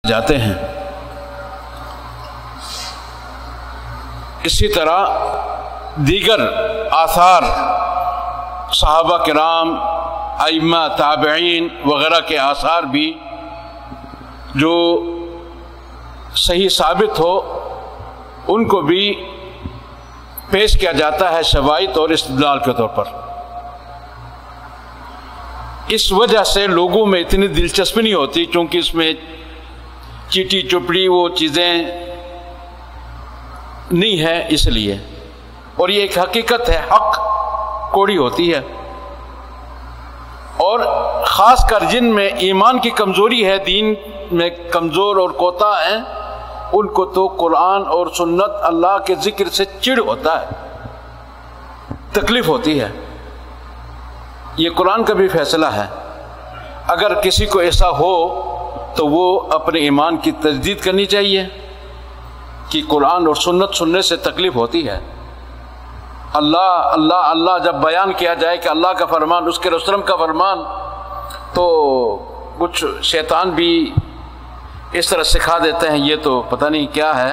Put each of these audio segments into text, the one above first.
جاتے ہیں۔ اسی طرح دیگر آثار صحابہ کرام، ائمہ تابعین وغیرہ کے آثار بھی جو صحیح ثابت ہو ان کو بھی پیش کیا جاتا ہے شواہد اور استدلال کے طور پر۔ اس وجہ سے لوگوں میں اتنی دلچسپی نہیں ہوتی، چونکہ اس میں چیٹی چپڑی وہ چیزیں نہیں ہے، اس لیے، اور یہ ایک حقیقت ہے، حق کوڑی ہوتی ہے۔ اور خاص کر جن میں ایمان کی کمزوری ہے، دین میں کمزور اور کوتا ہیں، ان کو تو قرآن اور سنت اللہ کے ذکر سے چڑ ہوتا ہے، تکلیف ہوتی ہے۔ یہ قرآن کا بھی فیصلہ ہے، اگر کسی کو ایسا ہو تو وہ اپنے ایمان کی تجدید کرنی چاہیے کہ قرآن اور سنت سننے سے تکلیف ہوتی ہے۔ اللہ اللہ اللہ جب بیان کیا جائے کہ اللہ کا فرمان، اس کے رسول کا فرمان، تو کچھ شیطان بھی اس طرح سکھا دیتے ہیں، یہ تو پتہ نہیں کیا ہے۔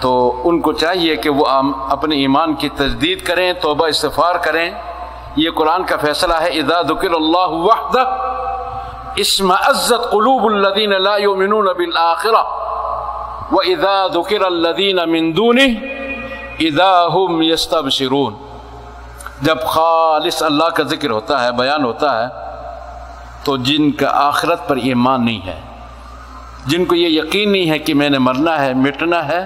تو ان کو چاہیے کہ وہ اپنے ایمان کی تجدید کریں، توبہ استغفار کریں۔ یہ قرآن کا فیصلہ ہے، اذا ذکر اللہ وحدہ اشمئزت قلوب الذین لا یؤمنون بالآخرہ وَإِذَا ذُكِرَ الَّذِينَ مِن دُونِهِ إِذَا هُمْ يَسْتَبْشِرُونَ۔ جب خالص اللہ کا ذکر ہوتا ہے، بیان ہوتا ہے، تو جن کا آخرت پر ایمان نہیں ہے، جن کو یہ یقین نہیں ہے کہ میں نے مرنا ہے، مٹنا ہے،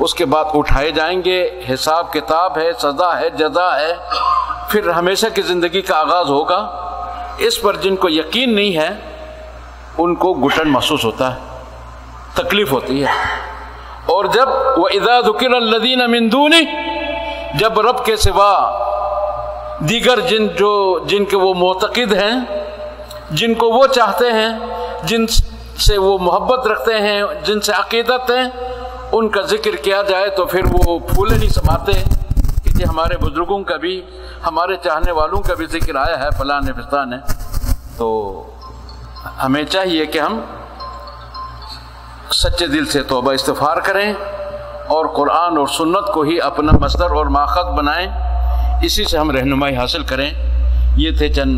اس کے بعد اٹھائے جائیں گے، حساب کتاب ہے، سزا ہے، جزا ہے، پھر ہمیشہ کی زندگی کا آغاز ہوگا، اس پر جن کو یقین نہیں ہے ان کو گھٹن محسوس ہوتا ہے، تکلیف ہوتی ہے۔ اور جب وَإِذَا ذُكِرَ الَّذِينَ مِن دُونِهِ، جب رب کے سوا دیگر جن کے وہ معتقد ہیں، جن کو وہ چاہتے ہیں، جن سے وہ محبت رکھتے ہیں، جن سے عقیدت ہے، ان کا ذکر کیا جائے تو پھر وہ پھولے نہیں سماتے کہ جی ہمارے بزرگوں کا بھی، ہمارے چاہنے والوں کا بھی ذکر آیا ہے، فلاں نے فستان ہے۔ تو ہمیں چاہیے کہ ہم سچے دل سے توبہ استغفار کریں اور قرآن اور سنت کو ہی اپنا مصدر اور ماخذ بنائیں، اسی سے ہم رہنمائی حاصل کریں۔ یہ تھے چند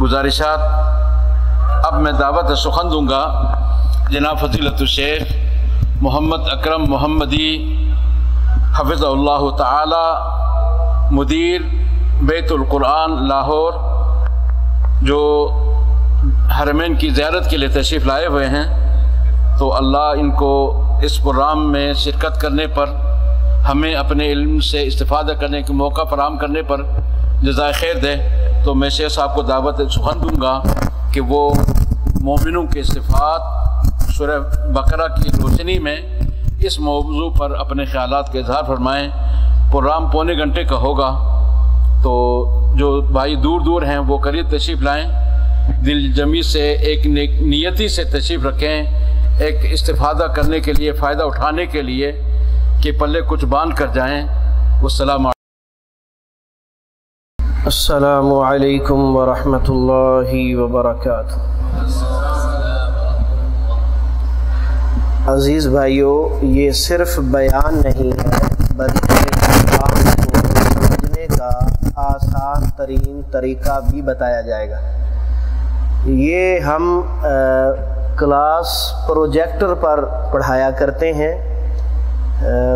گزارشات۔ اب میں دعوت سخن دوں گا جناب فضیلت الشیخ محمد اکرم محمدی حفظہ اللہ تعالی، مدیر بیت القرآن لاہور، جو حرمین کی زیارت کے لیے تشریف لائے ہوئے ہیں۔ تو اللہ ان کو اس پروگرام میں شرکت کرنے پر، ہمیں اپنے علم سے استفادہ کرنے کے موقع فراہم کرنے پر جزائے خیر دے۔ تو میں شیخ صاحب کو دعوت سخن دوں گا کہ وہ مومنوں کے صفات سورہ بقرہ کی روشنی میں اس موضوع پر اپنے خیالات کا اظہار فرمائیں۔ پروگرام پونے گھنٹے کا ہوگا، تو جو بھائی دور دور ہیں وہ قریب تشریف لائیں، دل جمی سے، ایک نیتی سے تشریف رکھیں، ایک استفادہ کرنے کے لیے، فائدہ اٹھانے کے لیے کہ پلے کچھ باندھ کر جائیں۔ السلام علیکم ورحمۃ اللہ وبرکاتہ۔ عزیز بھائیو، یہ صرف بیان نہیں ہے بلکہ کام کو سمجھنے کا آسان ترین طریقہ بھی بتایا جائے گا۔ یہ ہم کلاس پروجیکٹر پر پڑھایا کرتے ہیں۔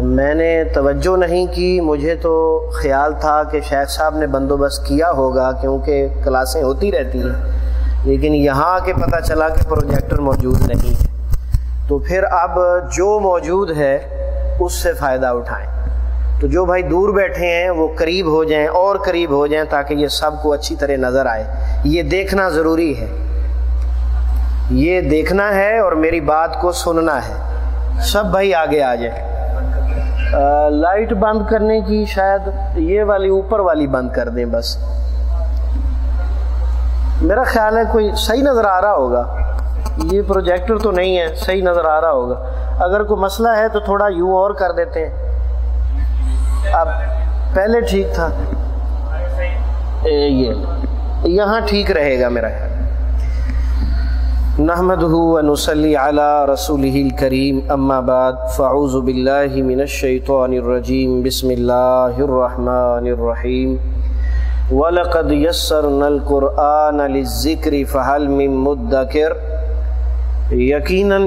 میں نے توجہ نہیں کی، مجھے تو خیال تھا کہ شیخ صاحب نے بندوبست کیا ہوگا کیونکہ کلاسیں ہوتی رہتی ہیں، لیکن یہاں آ کے پتہ چلا کہ پروجیکٹر موجود نہیں ہے۔ تو پھر اب جو موجود ہے اس سے فائدہ اٹھائیں۔ تو جو بھائی دور بیٹھے ہیں وہ قریب ہو جائیں اور قریب ہو جائیں تاکہ یہ سب کو اچھی طرح نظر آئے۔ یہ دیکھنا ضروری ہے، یہ دیکھنا ہے اور میری بات کو سننا ہے۔ سب بھائی آگے آ جائیں۔ لائٹ بند کرنے کی شاید یہ والی اوپر والی بند کر دیں بس۔ میرا خیال ہے کوئی صحیح نظر آ رہا ہوگا، یہ پروجیکٹر تو نہیں ہے، صحیح نظر آ رہا ہوگا۔ اگر کوئی مسئلہ ہے تو تھوڑا یوں اور کر دیتے ہیں۔ اب پہلے ٹھیک تھا، یہ یہاں ٹھیک رہے گا میرا خیال۔ نحمدہ و نصلی علی رسولہ الکریم اما بعد فاعوذ باللہ من الشیطان الرجیم بسم اللہ الرحمن الرحیم وَلَقَدْ يَسَّرْنَا الْقُرْآنَ لِلذِّكْرِ فَهَلْ مِن مُدَّكِرٍ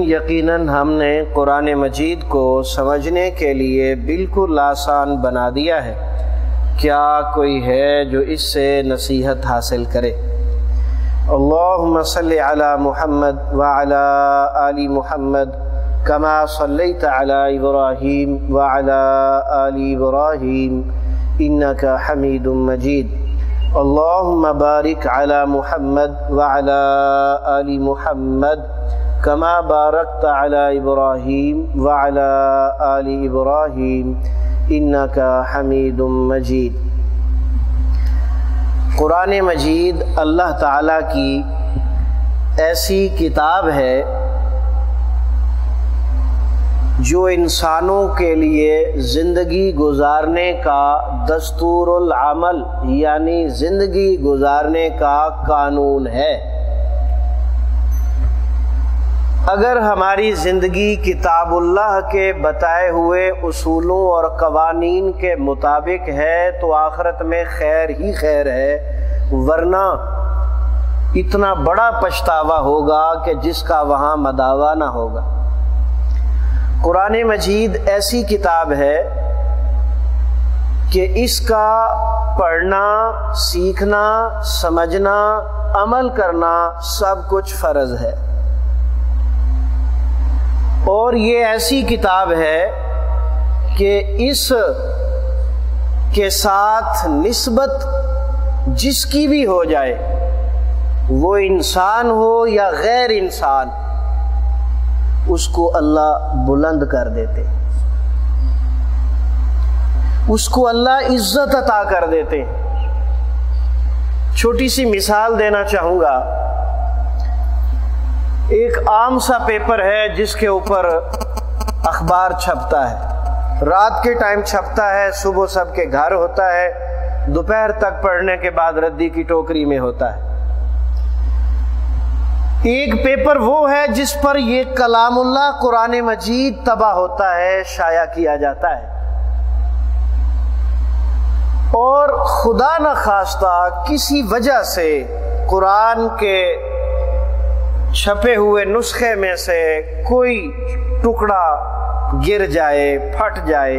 یقیناً ہم نے قرآن مجید کو سمجھنے کے لیے بالکل آسان بنا دیا ہے، کیا کوئی ہے جو اس سے نصیحت حاصل کرے۔ اللہم صلی علی محمد وعلی آل محمد کما صلیت علی ابراہیم وعلی آل ابراہیم انکا حمید مجید۔ اللہم بارک علی محمد وعلی آل محمد کما بارکت علی ابراہیم وعلی آل ابراہیم انکا حمید مجید۔ قرآن مجید اللہ تعالیٰ کی ایسی کتاب ہے جو انسانوں کے لیے زندگی گزارنے کا دستور العمل یعنی زندگی گزارنے کا قانون ہے۔ اگر ہماری زندگی کتاب اللہ کے بتائے ہوئے اصولوں اور قوانین کے مطابق ہے تو آخرت میں خیر ہی خیر ہے، ورنہ اتنا بڑا پچھتاوا ہوگا کہ جس کا وہاں مداوا نہ ہوگا۔ قرآن مجید ایسی کتاب ہے کہ اس کا پڑھنا، سیکھنا، سمجھنا، عمل کرنا سب کچھ فرض ہے، اور یہ ایسی کتاب ہے کہ اس کے ساتھ نسبت جس کی بھی ہو جائے، وہ انسان ہو یا غیر انسان، اس کو اللہ بلند کر دیتے، اس کو اللہ عزت عطا کر دیتے۔ چھوٹی سی مثال دینا چاہوں گا۔ ایک عام سا پیپر ہے جس کے اوپر اخبار چھپتا ہے، رات کے ٹائم چھپتا ہے، صبح سب کے گھر ہوتا ہے، دوپہر تک پڑھنے کے بعد ردی کی ٹوکری میں ہوتا ہے۔ ایک پیپر وہ ہے جس پر یہ کلام اللہ قرآن مجید طبع ہوتا ہے، شائع کیا جاتا ہے، اور خدا نخواستہ کسی وجہ سے قرآن کے چھپے ہوئے نسخے میں سے کوئی ٹکڑا گر جائے، پھٹ جائے،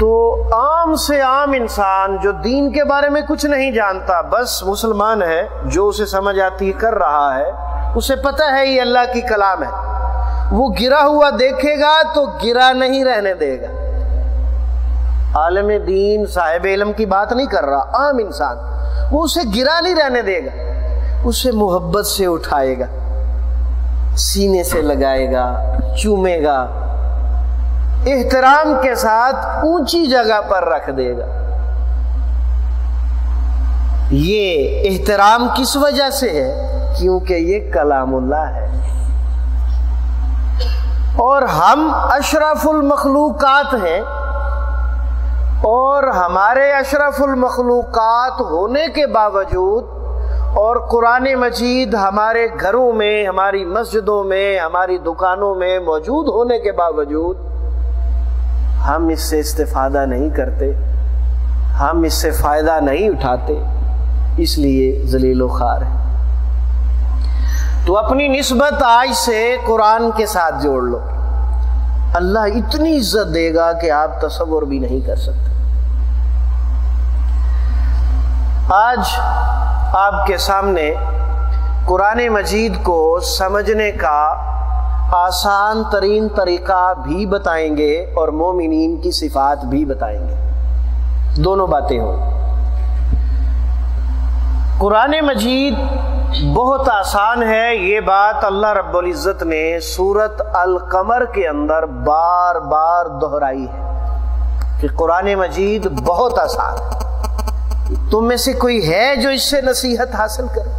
تو عام سے عام انسان جو دین کے بارے میں کچھ نہیں جانتا، بس مسلمان ہے، جو اسے سمجھ آتی کر رہا ہے، اسے پتہ ہے یہ اللہ کی کلام ہے، وہ گرا ہوا دیکھے گا تو گرا نہیں رہنے دے گا۔ عالم دین صاحب علم کی بات نہیں کر رہا، عام انسان، وہ اسے گرا نہیں رہنے دے گا، اسے محبت سے اٹھائے گا، سینے سے لگائے گا، چومے گا، احترام کے ساتھ اونچی جگہ پر رکھ دے گا۔ یہ احترام کس وجہ سے ہے؟ کیونکہ یہ کلام اللہ ہے، اور ہم اشرف المخلوقات ہیں، اور ہمارے اشرف المخلوقات ہونے کے باوجود اور قرآن مجید ہمارے گھروں میں، ہماری مسجدوں میں، ہماری دکانوں میں موجود ہونے کے باوجود ہم اس سے استفادہ نہیں کرتے، ہم اس سے فائدہ نہیں اٹھاتے، اس لیے ذلیل و خوار ہے۔ تو اپنی نسبت آج سے قرآن کے ساتھ جوڑ لو، اللہ اتنی عزت دے گا کہ آپ تصور بھی نہیں کر سکتے۔ آج آپ کے سامنے قرآن مجید کو سمجھنے کا آسان ترین طریقہ بھی بتائیں گے اور مومنین کی صفات بھی بتائیں گے، دونوں باتیں ہوں۔ قرآن مجید بہت آسان ہے، یہ بات اللہ رب العزت نے سورۃ القمر کے اندر بار بار دہرائی ہے کہ قرآن مجید بہت آسان ہے، تم میں سے کوئی ہے جو اس سے نصیحت حاصل کرے؟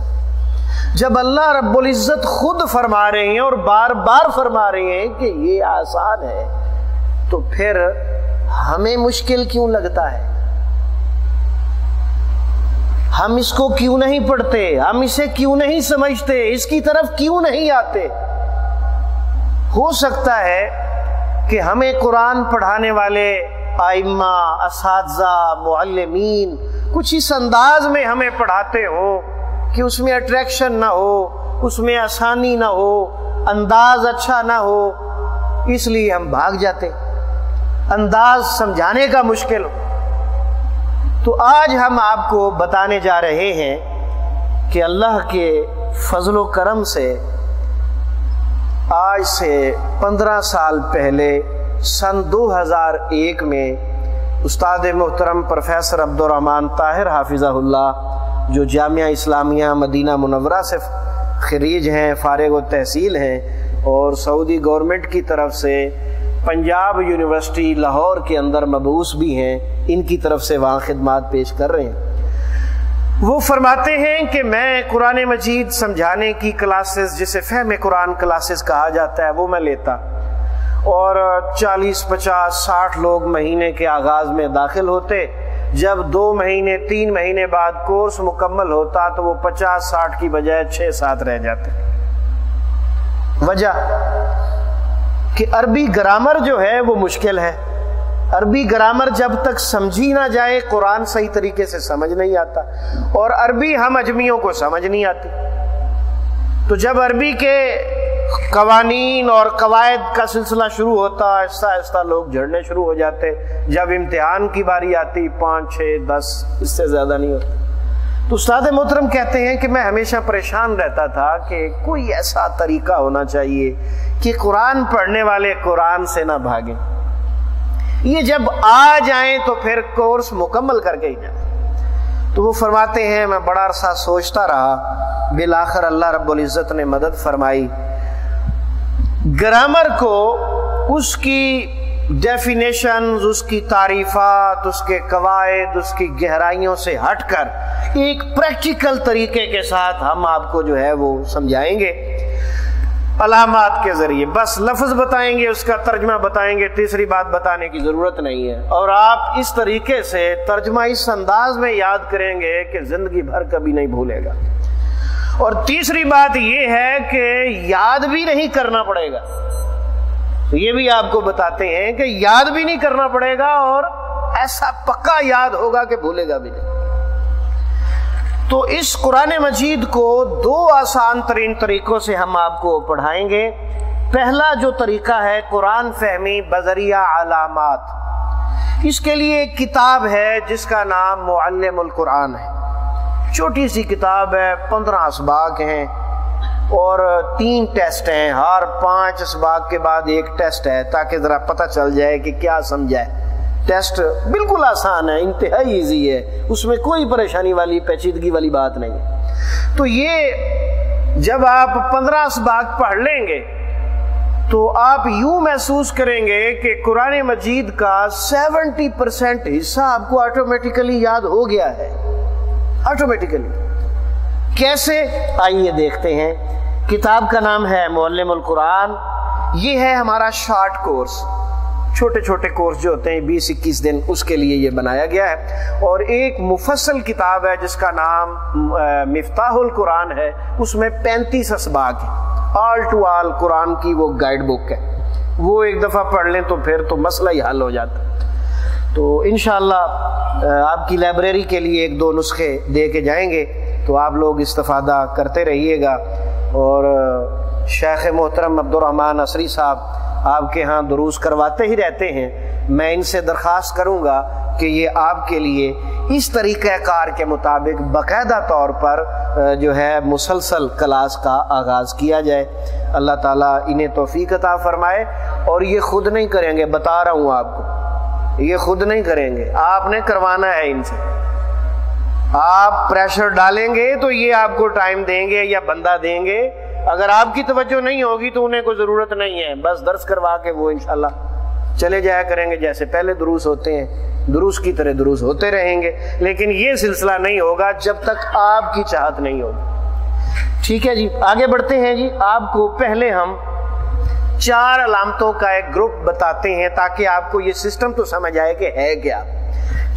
جب اللہ رب العزت خود فرما رہے ہیں اور بار بار فرما رہے ہیں کہ یہ آسان ہے، تو پھر ہمیں مشکل کیوں لگتا ہے؟ ہم اس کو کیوں نہیں پڑھتے، ہم اسے کیوں نہیں سمجھتے، اس کی طرف کیوں نہیں آتے؟ ہو سکتا ہے کہ ہمیں قرآن پڑھانے والے ائمہ، اساتذہ، معلمین کچھ اس انداز میں ہمیں پڑھاتے ہوں کہ اس میں اٹریکشن نہ ہو، اس میں آسانی نہ ہو، انداز اچھا نہ ہو، اس لیے ہم بھاگ جاتے، انداز سمجھانے کا مشکل ہو۔ تو آج ہم آپ کو بتانے جا رہے ہیں کہ اللہ کے فضل و کرم سے آج سے 15 سال پہلے سن 2001 میں استاد محترم پروفیسر عبدالرحمن طاہر حافظہ اللہ، جو جامعہ اسلامیہ مدینہ منورہ سے خریج ہیں، فارغ التحصیل ہیں، اور سعودی گورنمنٹ کی طرف سے پنجاب یونیورسٹی لاہور کے اندر مبعوث بھی ہیں، ان کی طرف سے وہاں خدمات پیش کر رہے ہیں۔ وہ فرماتے ہیں کہ میں قرآن مجید سمجھانے کی کلاسز، جسے فہم قرآن کلاسز کہا جاتا ہے، وہ میں لیتا، اور 40 50 60 لوگ مہینے کے آغاز میں داخل ہوتے۔ جب 2 مہینے 3 مہینے بعد کورس مکمل ہوتا تو وہ 50 60 کی بجائے 6 7 رہ جاتے۔ وجہ کہ عربی گرامر جو ہے وہ مشکل ہے، عربی گرامر جب تک سمجھی نہ جائے قرآن صحیح طریقے سے سمجھ نہیں آتا، اور عربی ہم اجمیوں کو سمجھ نہیں آتی۔ تو جب عربی کے قوانین اور قواعد کا سلسلہ شروع ہوتا، آہستہ آہستہ لوگ جھڑنے شروع ہو جاتے۔ جب امتحان کی باری آتی 5 6 10 اس سے زیادہ نہیں ہوتا۔ تو استاد محترم کہتے ہیں کہ میں ہمیشہ پریشان رہتا تھا کہ کوئی ایسا طریقہ ہونا چاہیے کہ قرآن پڑھنے والے قرآن سے نہ بھاگیں، یہ جب آ جائیں تو پھر کورس مکمل کر کے ہی جائیں۔ تو وہ فرماتے ہیں میں بڑا عرصہ سوچتا رہا، بالآخر اللہ رب العزت نے مدد فرمائی۔ گرامر کو اس کی ڈیفینیشنز، اس کی تعریفات، اس کے قواعد، اس کی گہرائیوں سے ہٹ کر ایک پریکٹیکل طریقے کے ساتھ ہم آپ کو جو ہے وہ سمجھائیں گے، علامات کے ذریعے۔ بس لفظ بتائیں گے، اس کا ترجمہ بتائیں گے، تیسری بات بتانے کی ضرورت نہیں ہے، اور آپ اس طریقے سے ترجمہ اس انداز میں یاد کریں گے کہ زندگی بھر کبھی نہیں بھولے گا۔ اور تیسری بات یہ ہے کہ یاد بھی نہیں کرنا پڑے گا، تو یہ بھی آپ کو بتاتے ہیں کہ یاد بھی نہیں کرنا پڑے گا، اور ایسا پکا یاد ہوگا کہ بھولے گا بھی نہیں۔ تو اس قرآن مجید کو 2 آسان ترین طریقوں سے ہم آپ کو پڑھائیں گے۔ پہلا جو طریقہ ہے قرآن فہمی بذریعہ علامات۔ اس کے لیے ایک کتاب ہے جس کا نام معلم القرآن ہے، چھوٹی سی کتاب ہے، 15 اسباق ہیں اور 3 ٹیسٹ ہیں، ہر 5 اسباق کے بعد ایک ٹیسٹ ہے تاکہ ذرا پتہ چل جائے کہ کیا سمجھا ہے۔ ٹیسٹ بالکل آسان ہے، انتہائی ایزی ہے، اس میں کوئی پریشانی والی پیچیدگی والی بات نہیں ہے۔ تو یہ جب آپ 15 اسباق پڑھ لیں گے تو آپ یوں محسوس کریں گے کہ قرآن مجید کا 70% حصہ آپ کو آٹومیٹیکلی یاد ہو گیا ہے، آٹومیٹیکلی۔ کیسے؟ آئیے دیکھتے ہیں۔ کتاب کا نام ہے معلم القرآن۔ یہ ہے ہمارا شارٹ کورس، چھوٹے چھوٹے کورس جو ہوتے ہیں 20-21 دن، اس کے لیے یہ بنایا گیا ہے۔ اور ایک مفصل کتاب ہے جس کا نام مفتاح القرآن ہے، اس میں 35 اسباق ہیں، آل ٹو آل قرآن کی وہ گائیڈ بک ہے، وہ ایک دفعہ پڑھ لیں تو پھر تو مسئلہ ہی حل ہو جاتا ہے۔ تو انشاءاللہ آپ کی لائبریری کے لیے 1-2 نسخے دے کے جائیں گے، تو آپ لوگ استفادہ کرتے رہیے گا۔ اور شیخ محترم عبدالرحمن عصری صاحب آپ کے ہاں دروس کرواتے ہی رہتے ہیں، میں ان سے درخواست کروں گا کہ یہ آپ کے لیے اس طریقہ کار کے مطابق باقاعدہ طور پر جو ہے مسلسل کلاس کا آغاز کیا جائے۔ اللہ تعالیٰ انہیں توفیق عطا فرمائے۔ اور یہ خود نہیں کریں گے، بتا رہا ہوں آپ کو، یہ خود نہیں کریں گے، آپ نے کروانا ہے ان سے۔ آپ پریشر ڈالیں گے تو یہ آپ کو ٹائم دیں گے یا بندہ دیں گے، اگر آپ کی توجہ نہیں ہوگی تو انہیں کوئی ضرورت نہیں ہے، بس درس کروا کے وہ انشاءاللہ چلے جایا کریں گے، جیسے پہلے دروس ہوتے ہیں دروس کی طرح دروس ہوتے رہیں گے۔ لیکن یہ سلسلہ نہیں ہوگا جب تک آپ کی چاہت نہیں ہوگی۔ ٹھیک ہے جی، آگے بڑھتے ہیں جی۔ آپ کو پہلے ہم 4 علامتوں کا ایک گروپ بتاتے ہیں تاکہ آپ کو یہ سسٹم تو سمجھ آئے کہ ہے کیا۔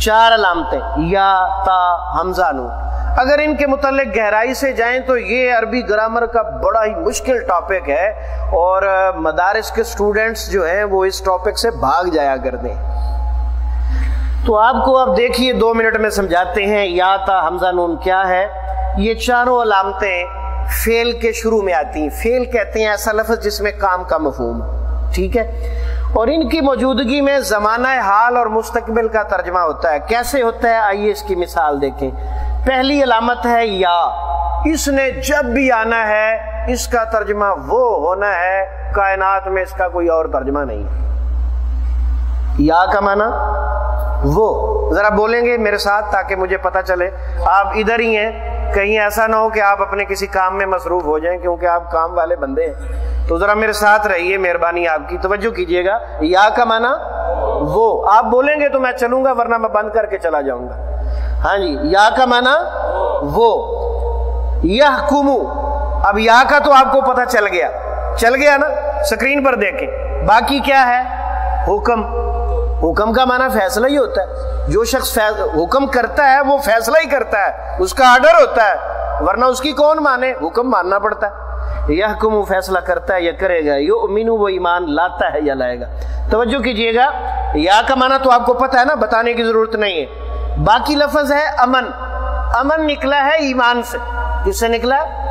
4 علامتیں، یا، تا، حمزہ، نون۔ اگر ان کے متعلق گہرائی سے جائیں تو یہ عربی گرامر کا بڑا ہی مشکل ٹاپک ہے، اور مدارس کے سٹوڈنٹس جو ہیں وہ اس ٹاپک سے بھاگ جایا کرتے ہیں۔ تو آپ کو اب دیکھیے 2 منٹ میں سمجھاتے ہیں یا تا حمزہ نون کیا ہے۔ یہ چاروں علامتیں فعل کے شروع میں آتی ہیں۔ فعل کہتے ہیں ایسا لفظ جس میں کام کا مفہوم، ٹھیک ہے، اور ان کی موجودگی میں زمانہ حال اور مستقبل کا ترجمہ ہوتا ہے۔ کیسے ہوتا ہے آئیے اس کی مثال دیکھیں۔ پہلی علامت ہے یا، اس نے جب بھی آنا ہے اس کا ترجمہ وہ ہونا ہے، کائنات میں اس کا کوئی اور ترجمہ نہیں۔ یا کا معنی وہ، ذرا بولیں گے میرے ساتھ تاکہ مجھے پتہ چلے آپ ادھر ہی ہیں، کہیں ایسا نہ ہو کہ آپ اپنے کسی کام میں مصروف ہو جائیں، کیونکہ آپ کام والے بندے ہیں۔ تو ذرا میرے ساتھ رہیے، مہربانی آپ کی توجہ کیجئے گا۔ یا کا معنی وہ، آپ بولیں گے تو میں چلوں گا ورنہ میں بند کر کے چلا جاؤں گا۔ ہاں جی، یا کا معنی وہ۔ یحکمو، اب یا کا تو آپ کو پتہ چل گیا نا، سکرین پر دیکھیں۔ باقی کیا ہے؟ حکم۔ حکم کا معنی فیصلہ ہی ہوتا ہے۔ جو شخص حکم کرتا ہے وہ فیصلہ ہی کرتا ہے، اس کا آرڈر ہوتا ہے، ورنہ اس کی کون مانے؟ حکم ماننا پڑتا ہے۔ یحکم فیصلہ کرتا ہے یا کرے گا، یؤمن وہ ایمان لاتا ہے یا لائے گا۔ توجہ کیجئے گا، یا کا معنی تو آپ کو پتہ ہے نا، بتانے کی ضرورت نہیں ہے۔ باقی لفظ ہے امن۔ امن نکلا ہے ایمان سے۔ کس سے نکلا ہے؟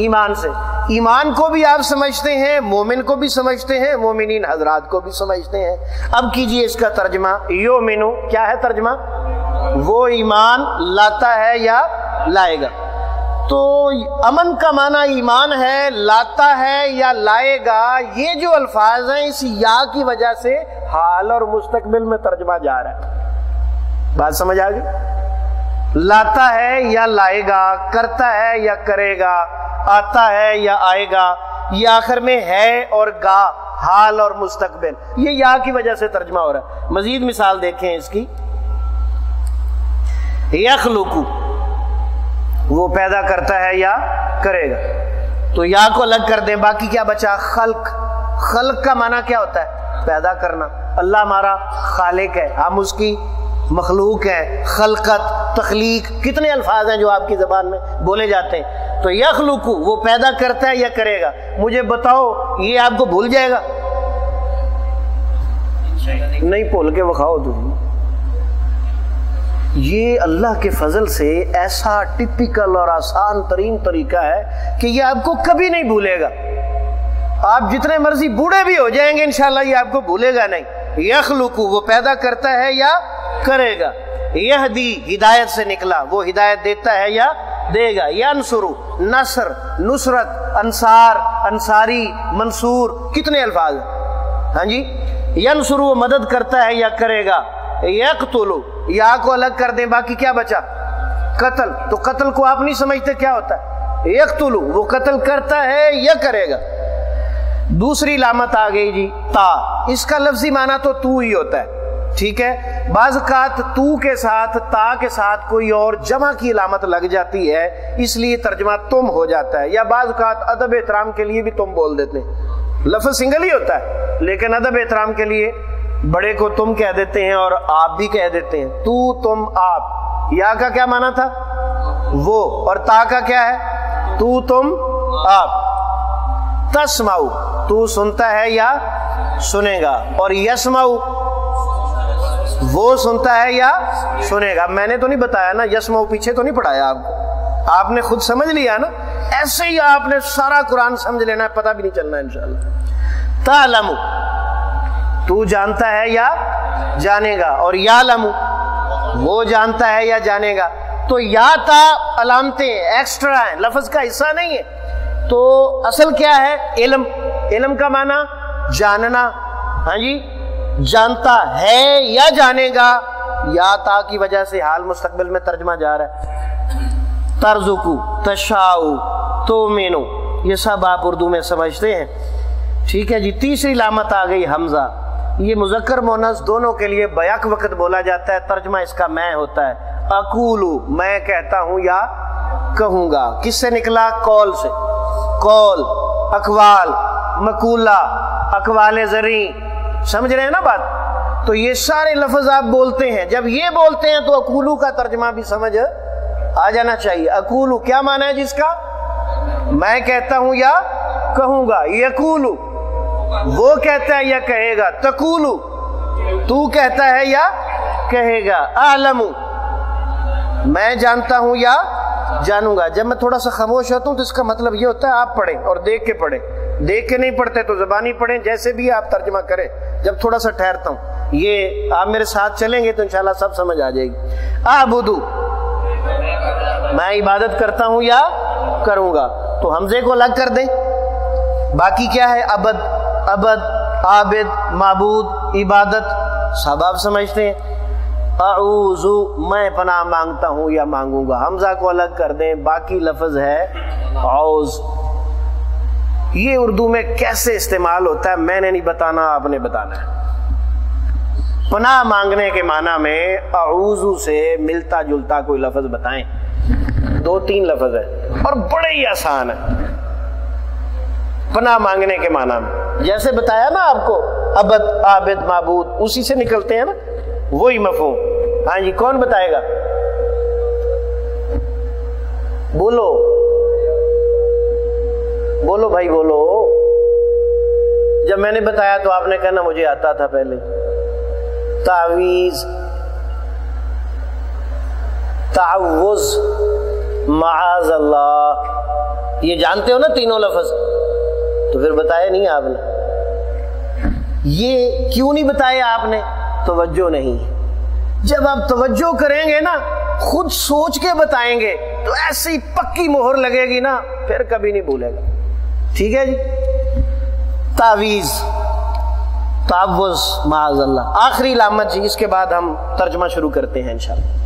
ایمان سے۔ ایمان کو بھی آپ سمجھتے ہیں، مومن کو بھی سمجھتے ہیں، مومنین حضرات کو بھی سمجھتے ہیں۔ اب کیجئے اس کا ترجمہ۔ یؤمنو کیا ہے ترجمہ؟ وہ ایمان لاتا ہے یا لائے گا۔ تو امن کا معنی ایمان ہے، لاتا ہے یا لائے گا۔ یہ جو الفاظ ہیں اس یا کی وجہ سے حال اور مستقبل میں ترجمہ جا رہا ہے۔ بات سمجھ آ گئی؟ لاتا ہے یا لائے گا، کرتا ہے یا کرے گا، آتا ہے یا آئے گا، یہ آخر میں ہے اور گا، حال اور مستقبل، یہ یا کی وجہ سے ترجمہ ہو رہا ہے۔ مزید مثال دیکھیں اس کی۔ یخلقو، وہ پیدا کرتا ہے یا کرے گا، تو یا کو الگ کر دیں۔ باقی کیا بچا؟ خلق۔ خلق کا معنی کیا ہوتا ہے؟ پیدا کرنا۔ اللہ ہمارا خالق ہے، ہم اس کی مخلوق ہے۔ خلقت، تخلیق، کتنے الفاظ ہیں جو آپ کی زبان میں بولے جاتے ہیں۔ تو یخلقو، وہ پیدا کرتا ہے یا کرے گا۔ مجھے بتاؤ یہ آپ کو بھول جائے گا؟ نہیں بھول کے بخاؤ تم۔ یہ اللہ کے فضل سے ایسا ٹپیکل اور آسان ترین طریقہ ہے کہ یہ آپ کو کبھی نہیں بھولے گا۔ آپ جتنے مرضی بوڑھے بھی ہو جائیں گے انشاءاللہ یہ آپ کو بھولے گا نہیں۔ یخلقو، وہ پیدا کرتا ہے یا کرے گا۔ یہدی، ہدایت سے نکلا، وہ ہدایت دیتا ہے یا دے گا۔ ینصرو، نصر، نصرت، انصار، انصاری، منصور، کتنے الفاظ ہیں۔ ہاں جی، ینصرو، وہ مدد کرتا ہے یا کرے گا۔ یقتلو، یا کو الگ کر دیں، باقی کیا بچا؟ قتل۔ تو قتل کو آپ نہیں سمجھتے کیا ہوتا ہے؟ یقتلو، وہ قتل کرتا ہے یا کرے گا۔ دوسری علامت آ گئی جی، تا۔ اس کا لفظی معنی تو ہی ہوتا ہے، ٹھیک ہے۔ بعض اوقات تو کے ساتھ، تا کے ساتھ کوئی اور جمع کی علامت لگ جاتی ہے، اس لیے ترجمہ تم ہو جاتا ہے، یا بعض اوقات ادب احترام کے لیے بھی تم بول دیتے ہیں۔ لفظ سنگل ہی ہوتا ہے لیکن ادب احترام کے لیے بڑے کو تم کہہ دیتے ہیں اور آپ بھی کہہ دیتے ہیں۔ تو، تم، آپ۔ یا کا کیا معنی تھا؟ وہ، اور تا کا کیا ہے؟ تو، تم، آپ۔ تسمعو، تو سنتا ہے یا سنے گا، اور یسمعو، وہ سنتا ہے یا سنے گا۔ میں نے تو نہیں بتایا نا، یسمعو پیچھے تو نہیں پڑھایا آپ کو، آپ نے خود سمجھ لیا نا۔ ایسے ہی آپ نے سارا قرآن سمجھ لینا ہے، پتہ بھی نہیں چلنا انشاءاللہ۔ تعلم، تو جانتا ہے یا جانے گا، اور یعلم، وہ جانتا ہے یا جانے گا۔ تو یا تا علامتیں ایکسٹرا ہیں، لفظ کا حصہ نہیں ہے۔ تو اصل کیا ہے؟ علم۔ علم کا معنی جاننا، ہاں جی، جانتا ہے یا جانے گا۔ یا تا کی وجہ سے حال مستقبل میں ترجمہ جا رہا ہے۔ ترزقو، تشاؤ، تومنو، یہ سب آپ اردو میں سمجھتے ہیں، ٹھیک ہے جی۔ تیسری علامت آ گئی حمزہ۔ یہ مذکر مؤنث دونوں کے لیے بیک وقت بولا جاتا ہے، ترجمہ اس کا میں ہوتا ہے۔ اقولو، میں کہتا ہوں یا کہوں گا۔ کس سے نکلا؟ قول سے۔ قول، اقوال، مقولہ، اقوال زرعی، سمجھ رہے ہیں نا بات؟ تو یہ سارے لفظ آپ بولتے ہیں، جب یہ بولتے ہیں تو اقولو کا ترجمہ بھی سمجھ آ جانا چاہیے. اقولو کیا معنی ہے جس کا؟ میں کہتا ہوں یا کہوں گا. یقولو وہ کہتا ہے یا کہے گا. تقولو تو کہتا ہے یا کہے گا. اعلم میں جانتا ہوں یا جانوں گا. جب میں تھوڑا سا خاموش ہوتا ہوں تو اس کا مطلب یہ ہوتا ہے آپ پڑھیں اور دیکھ کے پڑھیں. دیکھ کے نہیں پڑھتے تو زبانی پڑھیں, جیسے بھی آپ ترجمہ کریں. جب تھوڑا سا ٹھہرتا ہوں, یہ آپ میرے ساتھ چلیں گے تو انشاءاللہ سب سمجھ آ جائے گی. اعبدو میں عبادت کرتا ہوں یا کروں گا. تو حمزے کو الگ کر دیں. باقی کیا ہے؟ عبد, عابد, معبود, عبادت سب آپ سمجھتے ہیں. اعوذ میں پناہ مانگتا ہوں یا مانگوں گا. حمزہ کو الگ کر دیں. باقی لفظ ہے اعوذ. یہ اردو میں کیسے استعمال ہوتا ہے میں نے نہیں بتانا, آپ نے بتانا ہے. پناہ مانگنے کے معنی میں اعوذ سے ملتا جلتا کوئی لفظ بتائیں. 2-3 لفظ ہے اور بڑے ہی آسان ہے پناہ مانگنے کے معنی میں. جیسے بتایا نا آپ کو عبد, عابد, معبود, اسی سے نکلتے ہیں نا, وہی مفہوم. ہاں جی, کون بتائے گا؟ بولو بولو بھائی بولو. جب میں نے بتایا تو آپ نے کہنا مجھے آتا تھا پہلے. تعویذ, تعوذ, معاذ اللہ, یہ جانتے ہو نا تینوں لفظ, تو پھر بتایا نہیں آپ نے. یہ کیوں نہیں بتایا آپ نے؟ توجہ نہیں. جب آپ توجہ کریں گے نا, خود سوچ کے بتائیں گے تو ایسی پکی مہر لگے گی نا, پھر کبھی نہیں بھولے گا. ٹھیک ہے جی. تعویذ, تعوذ, معاذ اللہ. آخری علامت جی, اس کے بعد ہم ترجمہ شروع کرتے ہیں انشاءاللہ.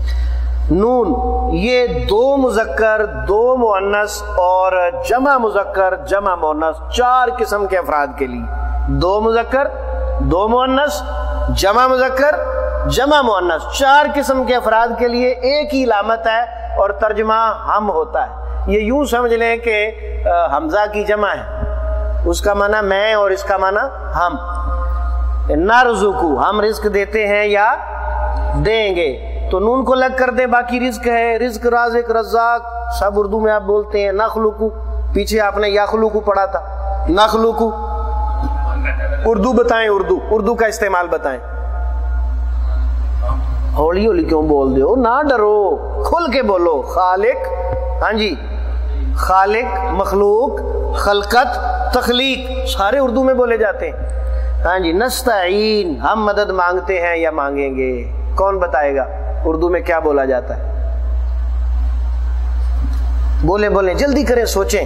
نون, یہ 2 مذکر 2 مؤنث اور جمع مذکر جمع مؤنث 4 قسم کے افراد کے لیے. 2 مذکر 2 مؤنث جمع مذکر جمع مؤنث 4 قسم کے افراد کے لیے ایک ہی علامت ہے اور ترجمہ ہم ہوتا ہے. یہ یوں سمجھ لیں کہ حمزہ کی جمع ہے, اس کا معنی میں اور اس کا معنی ہم. نرزقو ہم رزق دیتے ہیں یا دیں گے, تو نون کو الگ کر دیں. باقی رزق ہے, رزق, رازق, رزاق سب اردو میں آپ بولتے ہیں. نخلقو, پیچھے آپ نے یخلقو پڑھا تھا. نخلقو اردو بتائیں, اردو کا استعمال بتائیں. ہولی ہولی کیوں بول دے ہو, نہ ڈرو, کھل کے بولو. خالق, ہاں جی, خالق, مخلوق, خلقت, تخلیق سارے اردو میں بولے جاتے ہیں. ہاں جی. نستعین ہم مدد مانگتے ہیں یا مانگیں گے. کون بتائے گا اردو میں کیا بولا جاتا ہے؟ بولیں بولیں, جلدی کریں, سوچیں.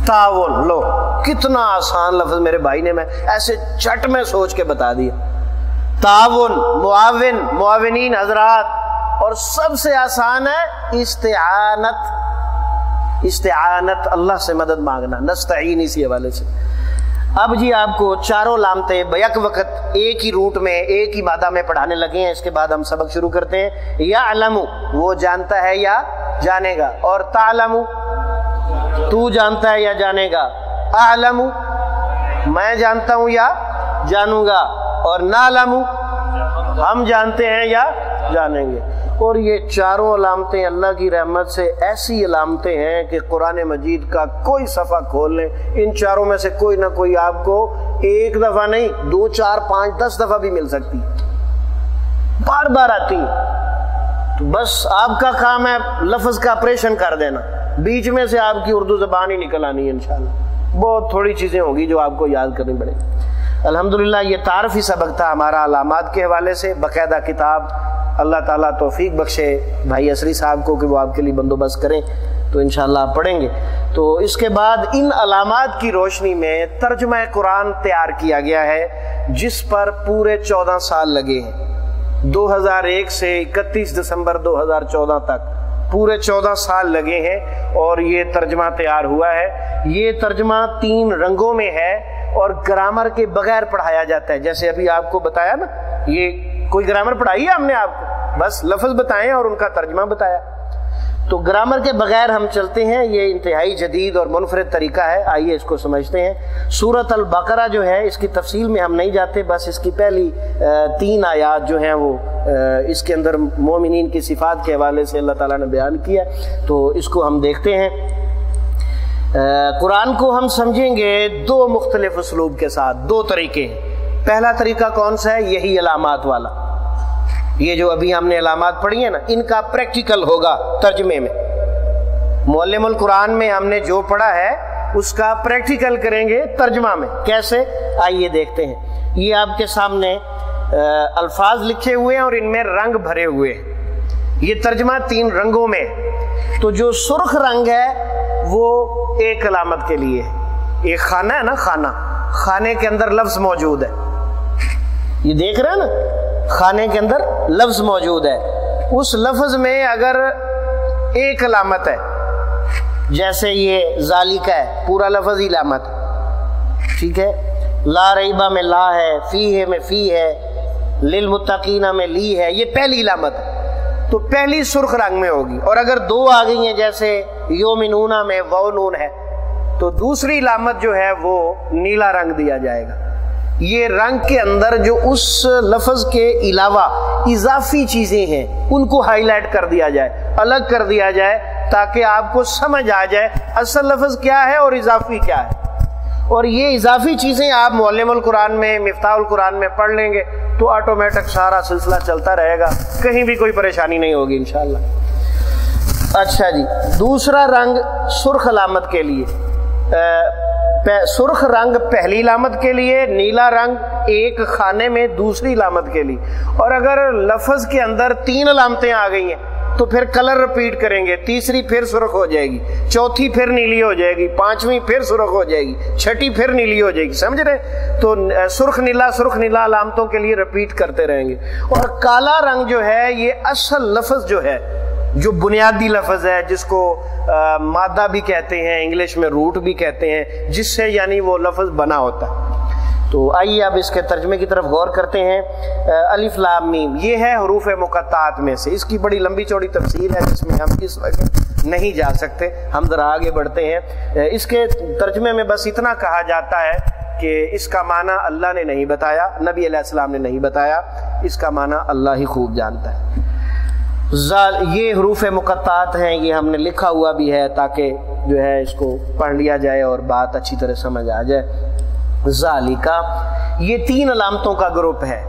تعاون. لو کتنا آسان لفظ میرے بھائی نے, میں ایسے چٹ میں سوچ کے بتا دیا. تعاون, معاون, معاونین حضرات. اور سب سے آسان ہے استعانت. استعانت اللہ سے مدد مانگنا. نستعین اسی حوالے سے. اب جی آپ کو 4 علامتیں بیک وقت ایک ہی روٹ میں ایک ہی مادہ میں پڑھانے لگے ہیں. اس کے بعد ہم سبق شروع کرتے ہیں. یعلم وہ جانتا ہے یا جانے گا, اور تعلم تو جانتا ہے یا جانے گا. اعلم میں جانتا ہوں یا جانوں گا, اور نعلم ہم جانتے ہیں یا جانیں گے. اور یہ 4 علامتیں اللہ کی رحمت سے ایسی علامتیں ہیں کہ قرآن مجید کا کوئی صفحہ کھول لیں, ان 4 میں سے کوئی نہ کوئی آپ کو ایک دفعہ نہیں 2, 4, 5, 10 دفعہ بھی مل سکتی, بار بار آتی. تو بس آپ کا کام ہے لفظ کا آپریشن کر دینا, بیچ میں سے آپ کی اردو زبان ہی نکل آنی ہے انشاءاللہ. بہت تھوڑی چیزیں ہوگی جو آپ کو یاد کرنی پڑے. الحمدللہ یہ تعارفی سبق تھا ہمارا علامات کے حوالے سے. باقاعدہ کتاب اللہ تعالیٰ توفیق بخشے بھائی اسری صاحب کو کہ وہ آپ کے لیے بندوبست کریں, تو انشاءاللہ آپ پڑھیں گے. تو اس کے بعد ان علامات کی روشنی میں ترجمہ قرآن تیار کیا گیا ہے, جس پر پورے 14 سال لگے ہیں. 2001 سے 31 دسمبر 2014 تک پورے 14 سال لگے ہیں, اور یہ ترجمہ تیار ہوا ہے. یہ ترجمہ 3 رنگوں میں ہے اور گرامر کے بغیر پڑھایا جاتا ہے. جیسے ابھی آپ کو بتایا نا, یہ کوئی گرامر پڑھائی ہے ہم نے آپ کو, بس لفظ بتائیں اور ان کا ترجمہ بتایا. تو گرامر کے بغیر ہم چلتے ہیں، یہ انتہائی جدید اور منفرد طریقہ ہے، آئیے اس کو سمجھتے ہیں۔ سورۃ البقرہ جو ہے اس کی تفصیل میں ہم نہیں جاتے، بس اس کی پہلی 3 آیات جو ہیں وہ اس کے اندر مومنین کی صفات کے حوالے سے اللہ تعالیٰ نے بیان کیا، تو اس کو ہم دیکھتے ہیں۔ قرآن کو ہم سمجھیں گے 2 مختلف اسلوب کے ساتھ، 2 طریقے ہیں۔ پہلا طریقہ کون سا ہے؟ یہی علامات والا، یہ جو ابھی ہم نے علامات پڑھی ہیں نا، ان کا پریکٹیکل ہوگا ترجمے میں۔ معلم القرآن میں ہم نے جو پڑھا ہے اس کا پریکٹیکل کریں گے ترجمہ میں، کیسے؟ آئیے دیکھتے ہیں۔ یہ آپ کے سامنے الفاظ لکھے ہوئے ہیں اور ان میں رنگ بھرے ہوئے ہیں۔ یہ ترجمہ 3 رنگوں میں، تو جو سرخ رنگ ہے وہ ایک علامت کے لیے، ایک خانہ ہے نا، خانے کے اندر لفظ موجود ہے، یہ دیکھ رہے ہیں نا، خانے کے اندر لفظ موجود ہے، اس لفظ میں اگر ایک علامت ہے، جیسے یہ ذالک ہے، پورا لفظ ہی علامت، ٹھیک ہے، لا ریبہ میں لا ہے، فیہ میں فی ہے، للمتقین میں لی ہے، یہ پہلی علامت ہے، تو پہلی سرخ رنگ میں ہوگی۔ اور اگر 2 آ گئی ہیں جیسے یومنون میں واو نون ہے، تو دوسری علامت جو ہے وہ نیلا رنگ دیا جائے گا۔ یہ رنگ کے اندر جو اس لفظ کے علاوہ اضافی چیزیں ہیں ان کو ہائی لائٹ کر دیا جائے، الگ کر دیا جائے، تاکہ آپ کو سمجھ آ جائے اصل لفظ کیا ہے اور اضافی کیا ہے۔ اور یہ اضافی چیزیں آپ معلم القرآن میں، مفتاح القرآن میں پڑھ لیں گے تو آٹومیٹک سارا سلسلہ چلتا رہے گا، کہیں بھی کوئی پریشانی نہیں ہوگی انشاءاللہ۔ اچھا جی، دوسرا رنگ سرخ علامت کے لیے، سرخ رنگ پہلی علامت کے لیے، نیلا رنگ ایک خانے میں دوسری علامت کے لیے۔ اور اگر لفظ کے اندر 3 علامتیں آ گئی ہیں تو پھر کلر رپیٹ کریں گے، تیسری پھر سرخ ہو جائے گی، چوتھی پھر نیلی ہو جائے گی، 5ویں پھر سرخ ہو جائے گی، 6ٹھی پھر نیلی ہو جائے گی، سمجھ رہے؟ تو سرخ نیلا علامتوں کے لیے رپیٹ کرتے رہیں گے۔ اور کالا رنگ جو ہے یہ اصل لفظ جو ہے، جو بنیادی لفظ ہے، جس کو مادہ بھی کہتے ہیں، انگلش میں روٹ بھی کہتے ہیں، جس سے یعنی وہ لفظ بنا ہوتا ہے۔ تو آئیے اب اس کے ترجمے کی طرف غور کرتے ہیں۔ الف لام میم، یہ ہے حروف مقطعات میں سے، اس کی بڑی لمبی چوڑی تفصیل ہے جس میں ہم اس وقت نہیں جا سکتے، ہم ذرا آگے بڑھتے ہیں۔ اس کے ترجمے میں بس اتنا کہا جاتا ہے کہ اس کا معنی اللہ نے نہیں بتایا، نبی علیہ السلام نے نہیں بتایا، اس کا معنی اللہ ہی خوب جانتا ہے۔ یہ حروف مقطعات ہیں، یہ ہم نے لکھا ہوا بھی ہے تاکہ جو ہے اس کو پڑھ لیا جائے اور بات اچھی طرح سمجھ آ جائے۔ ذالکہ، یہ 3 علامتوں کا گروپ ہے۔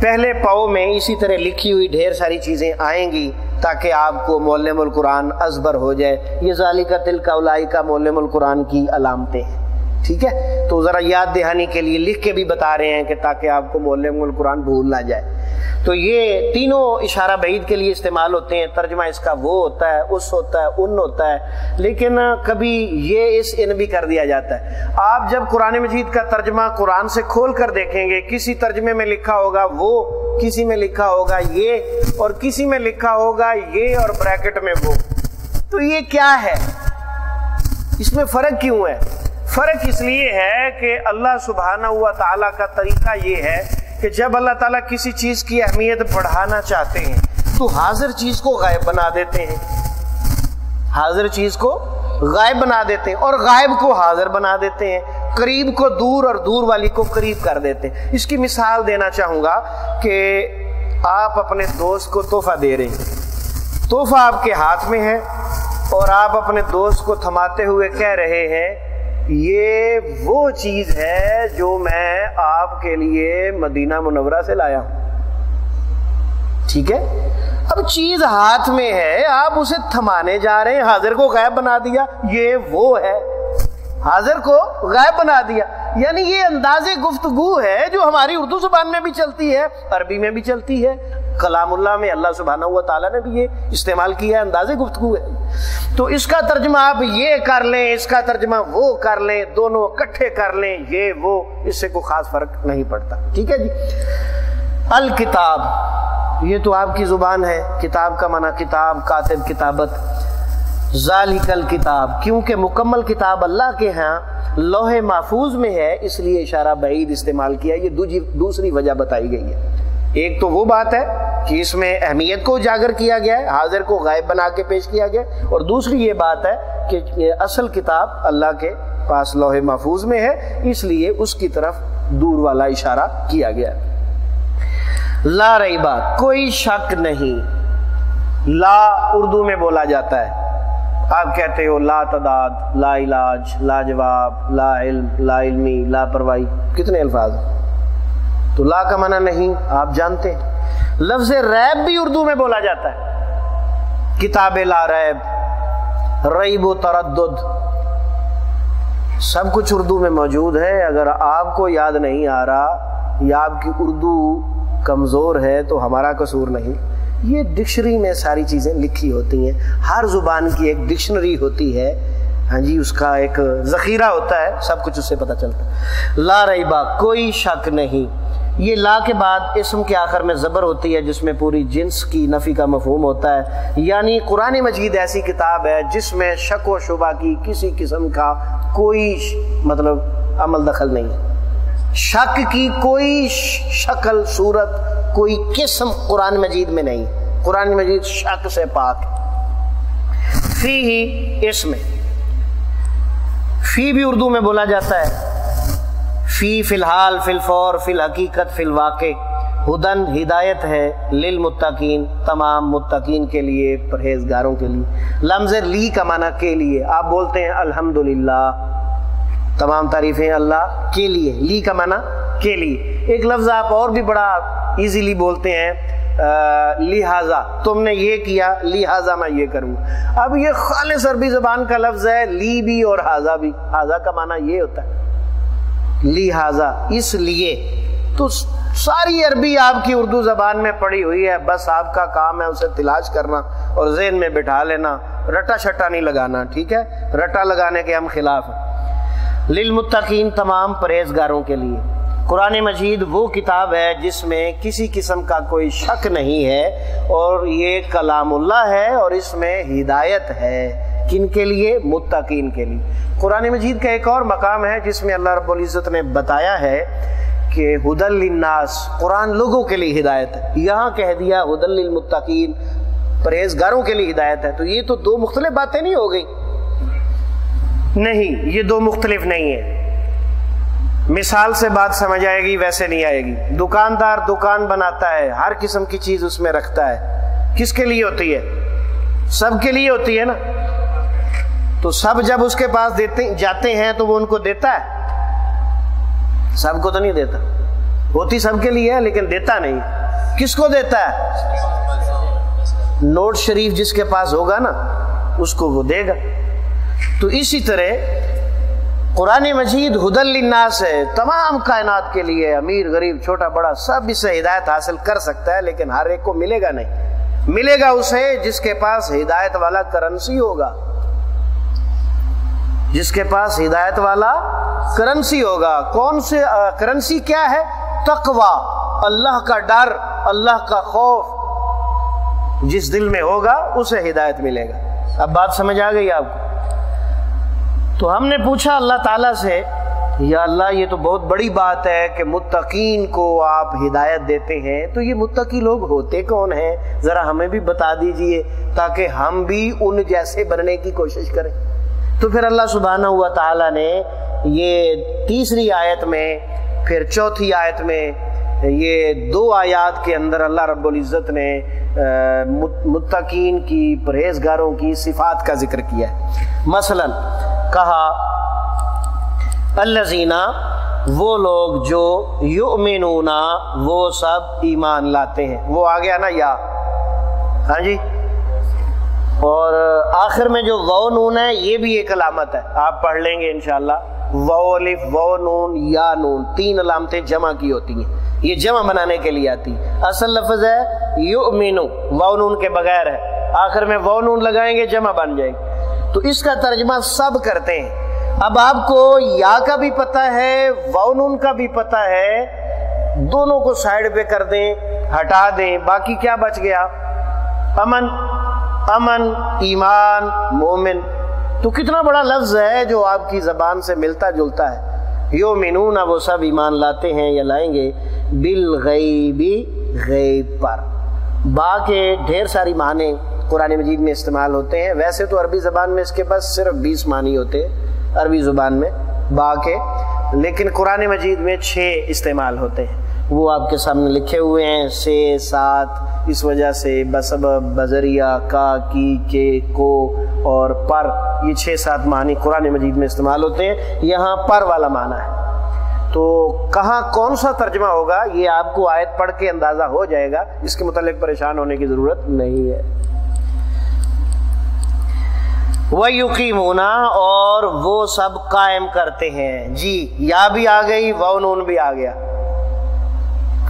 پہلے پاؤ میں اسی طرح لکھی ہوئی ڈھیر ساری چیزیں آئیں گی تاکہ آپ کو معلم القرآن ازبر ہو جائے۔ یہ ذالکہ تلک اولئک معلم القرآن کی علامتیں ہیں، ٹھیک ہے؟ تو ذرا یاد دہانی کے لیے لکھ کے بھی بتا رہے ہیں کہ تاکہ آپ کو معلم القرآن بھول نہ جائے۔ تو یہ تینوں اشارہ بعید کے لیے استعمال ہوتے ہیں، ترجمہ اس کا وہ ہوتا ہے، اس ہوتا ہے، ان ہوتا ہے، لیکن کبھی یہ اس ان بھی کر دیا جاتا ہے۔ آپ جب قرآن مجید کا ترجمہ قرآن سے کھول کر دیکھیں گے، کسی ترجمے میں لکھا ہوگا وہ، کسی میں لکھا ہوگا یہ، اور کسی میں لکھا ہوگا یہ اور بریکٹ میں وہ، تو یہ کیا ہے؟ اس میں فرق کیوں ہے؟ فرق اس لیے ہے کہ اللہ سبحانہ و تعالیٰ کا طریقہ یہ ہے کہ جب اللہ تعالیٰ کسی چیز کی اہمیت بڑھانا چاہتے ہیں تو حاضر چیز کو غائب بنا دیتے ہیں، حاضر چیز کو غائب بنا دیتے ہیں اور غائب کو حاضر بنا دیتے ہیں، قریب کو دور اور دور والی کو قریب کر دیتے ہیں۔ اس کی مثال دینا چاہوں گا کہ آپ اپنے دوست کو تحفہ دے رہے ہیں، تحفہ آپ کے ہاتھ میں ہے اور آپ اپنے دوست کو تھماتے ہوئے کہہ رہے ہیں یہ وہ چیز ہے جو میں آپ کے لیے مدینہ منورہ سے لایا ہوں، ٹھیک ہے؟ اب چیز ہاتھ میں ہے، آپ اسے تھمانے جا رہے ہیں، حاضر کو غائب بنا دیا، یہ وہ ہے، حاضر کو غائب بنا دیا۔ یعنی یہ انداز گفتگو ہے جو ہماری اردو زبان میں بھی چلتی ہے، عربی میں بھی چلتی ہے، کلام اللہ میں اللہ سبحانہ و تعالیٰ نے بھی یہ استعمال کیا ہے، انداز گفتگو ہے۔ تو اس کا ترجمہ آپ یہ کر لیں، اس کا ترجمہ وہ کر لیں، دونوں اکٹھے کر لیں، یہ وہ، اس سے کوئی خاص فرق نہیں پڑتا، ٹھیک ہے جی۔ الکتاب، یہ تو آپ کی زبان ہے، کتاب کا معنی کتاب، کاتب، کتابت۔ ذالک الکتاب، کیونکہ مکمل کتاب اللہ کے ہاں لوح محفوظ میں ہے، اس لیے اشارہ بعید استعمال کیا، یہ دوسری وجہ بتائی گئی ہے۔ ایک تو وہ بات ہے کہ اس میں اہمیت کو اجاگر کیا گیا ہے، حاضر کو غائب بنا کے پیش کیا گیا، اور دوسری یہ بات ہے کہ اصل کتاب اللہ کے پاس لوح محفوظ میں ہے، اس لیے اس کی طرف دور والا اشارہ کیا گیا۔ لا ریبہ، کوئی شک نہیں۔ لا اردو میں بولا جاتا ہے، آپ کہتے ہو لا تعداد، لا علاج، لا جواب، لا علم، لا علمی، لا پرواہی، کتنے الفاظ ہیں۔ تو لا کا معنی نہیں آپ جانتے ہیں۔ لفظ ریب بھی اردو میں بولا جاتا ہے، کتاب لا ریب، ریب و تردد، سب کچھ اردو میں موجود ہے۔ اگر آپ کو یاد نہیں آ رہا یا آپ کی اردو کمزور ہے تو ہمارا قصور نہیں، یہ ڈکشنری میں ساری چیزیں لکھی ہوتی ہیں، ہر زبان کی ایک ڈکشنری ہوتی ہے، ہاں جی، اس کا ایک ذخیرہ ہوتا ہے، سب کچھ اس سے پتہ چلتا ہے۔ لا ریبہ، کوئی شک نہیں۔ یہ لا کے بعد اسم کے آخر میں زبر ہوتی ہے جس میں پوری جنس کی نفی کا مفہوم ہوتا ہے، یعنی قرآن مجید ایسی کتاب ہے جس میں شک و شبہ کی کسی قسم کا کوئی مطلب عمل دخل نہیں ہے، شک کی کوئی شکل صورت کوئی قسم قرآن مجید میں نہیں، قرآن مجید شک سے پاک۔ فی ہی اسم، فی بھی اردو میں بولا جاتا ہے، فی فی الحال، فی الفور، فی الحقیقت، فی الواقع۔ ہدن ہدایت ہے، للمتقین تمام متقین کے لیے، پرہیزگاروں کے لیے۔ لمز لی کا معنی کے لیے، آپ بولتے ہیں الحمدللہ، تمام تعریفیں اللہ کے لیے، لی کا معنی کے لیے۔ ایک لفظ آپ اور بھی بڑا ایزیلی بولتے ہیں، لہذا تم نے یہ کیا لہذا میں یہ کروں۔ اب یہ خالص عربی زبان کا لفظ ہے، لی بھی اور ہاذا بھی، ہاذا کا معنی یہ ہوتا ہے لہذا، اس لیے۔ تو ساری عربی آپ کی اردو زبان میں پڑی ہوئی ہے، بس آپ کا کام ہے اسے تلاش کرنا اور ذہن میں بٹھا لینا، رٹا شٹا نہیں لگانا، ٹھیک ہے، رٹا لگانے کے ہم خلاف ہیں۔ للمتقین تمام پرہیزگاروں کے لیے۔ قرآن مجید وہ کتاب ہے جس میں کسی قسم کا کوئی شک نہیں ہے، اور یہ کلام اللہ ہے اور اس میں ہدایت ہے، کن کے لیے؟ متقین کے لیے۔ قرآن مجید کا ایک اور مقام ہے جس میں اللہ رب العزت نے بتایا ہے کہ ہدی للناس، قرآن لوگوں کے لیے ہدایت ہے، یہاں کہہ دیا ہدی للمتقین، پرہیزگاروں کے لیے ہدایت ہے۔ تو یہ تو دو مختلف باتیں نہیں ہو گئی، نہیں، یہ دو مختلف نہیں ہے۔ مثال سے بات سمجھ آئے گی، ویسے نہیں آئے گی۔ دکاندار دکان بناتا ہے، ہر قسم کی چیز اس میں رکھتا ہے، کس کے لیے ہوتی ہے؟ سب کے لیے ہوتی ہے نا۔ تو سب جب اس کے پاس جاتے ہیں تو وہ ان کو دیتا ہے؟ سب کو تو نہیں دیتا، ہوتی سب کے لیے ہے لیکن دیتا نہیں۔ کس کو دیتا ہے؟ نوٹ شریف جس کے پاس ہوگا نا اس کو وہ دے گا۔ تو اسی طرح قرآن مجید ہدی للناس ہے، تمام کائنات کے لیے، امیر غریب چھوٹا بڑا سب اس سے ہدایت حاصل کر سکتا ہے، لیکن ہر ایک کو ملے گا نہیں، ملے گا اسے جس کے پاس ہدایت والا کرنسی ہوگا، جس کے پاس ہدایت والا کرنسی ہوگا۔ کون سے کرنسی کیا ہے؟ تقوی، اللہ کا ڈر، اللہ کا خوف جس دل میں ہوگا اسے ہدایت ملے گا۔ اب بات سمجھ آ گئی آپ کو؟ تو ہم نے پوچھا اللہ تعالیٰ سے، یا اللہ یہ تو بہت بڑی بات ہے کہ متقین کو آپ ہدایت دیتے ہیں، تو یہ متقی لوگ ہوتے کون ہیں؟ ذرا ہمیں بھی بتا دیجئے تاکہ ہم بھی ان جیسے بننے کی کوشش کریں۔ تو پھر اللہ سبحانہ و تعالیٰ نے یہ تیسری آیت میں، پھر چوتھی آیت میں، یہ دو آیات کے اندر اللہ رب العزت نے متقین کی، پرہیزگاروں کی صفات کا ذکر کیا ہے۔ مثلا کہا الذین، وہ لوگ جو یؤمنون، وہ سب ایمان لاتے ہیں، وہ آ گیا نا یا، ہاں جی، اور آخر میں جو واو نون ہے یہ بھی ایک علامت ہے، آپ پڑھ لیں گے انشاءاللہ، واو الف واو نون یا نون، تین علامتیں جمع کی ہوتی ہیں، یہ جمع بنانے کے لیے آتی ہے۔ اصل لفظ ہے یؤمنو، واو نون کے بغیر ہے، آخر میں واو نون لگائیں گے جمع بن جائے گی، تو اس کا ترجمہ سب کرتے ہیں۔ اب آپ کو یا کا بھی پتہ ہے، واو نون کا بھی پتہ ہے، دونوں کو سائیڈ پہ کر دیں، ہٹا دیں، باقی کیا بچ گیا؟ امن، امن، ایمان، مومن۔ تو کتنا بڑا لفظ ہے جو آپ کی زبان سے ملتا جلتا ہے۔ یؤمنون، وہ سب ایمان لاتے ہیں یا لائیں گے، بالغیب، غیب پر۔ با کے ڈھیر ساری معنی قرآن مجید میں استعمال ہوتے ہیں، ویسے تو عربی زبان میں اس کے پاس صرف 20 معنی ہوتے ہیں عربی زبان میں با کے، لیکن قرآن مجید میں 6 استعمال ہوتے ہیں، وہ آپ کے سامنے لکھے ہوئے ہیں، سے، ساتھ، اس وجہ سے، بسبب، بذریعہ، کا، کی، کے، کو اور پر، یہ 6-7 معنی قرآن مجید میں استعمال ہوتے ہیں۔ یہاں پر والا معنی ہے، تو کہاں کون سا ترجمہ ہوگا یہ آپ کو آیت پڑھ کے اندازہ ہو جائے گا، اس کے متعلق پریشان ہونے کی ضرورت نہیں ہے۔ وَيُقِيمُونَ، اور وہ سب قائم کرتے ہیں، جی یا بھی آ گئی، واو نون بھی آ گیا،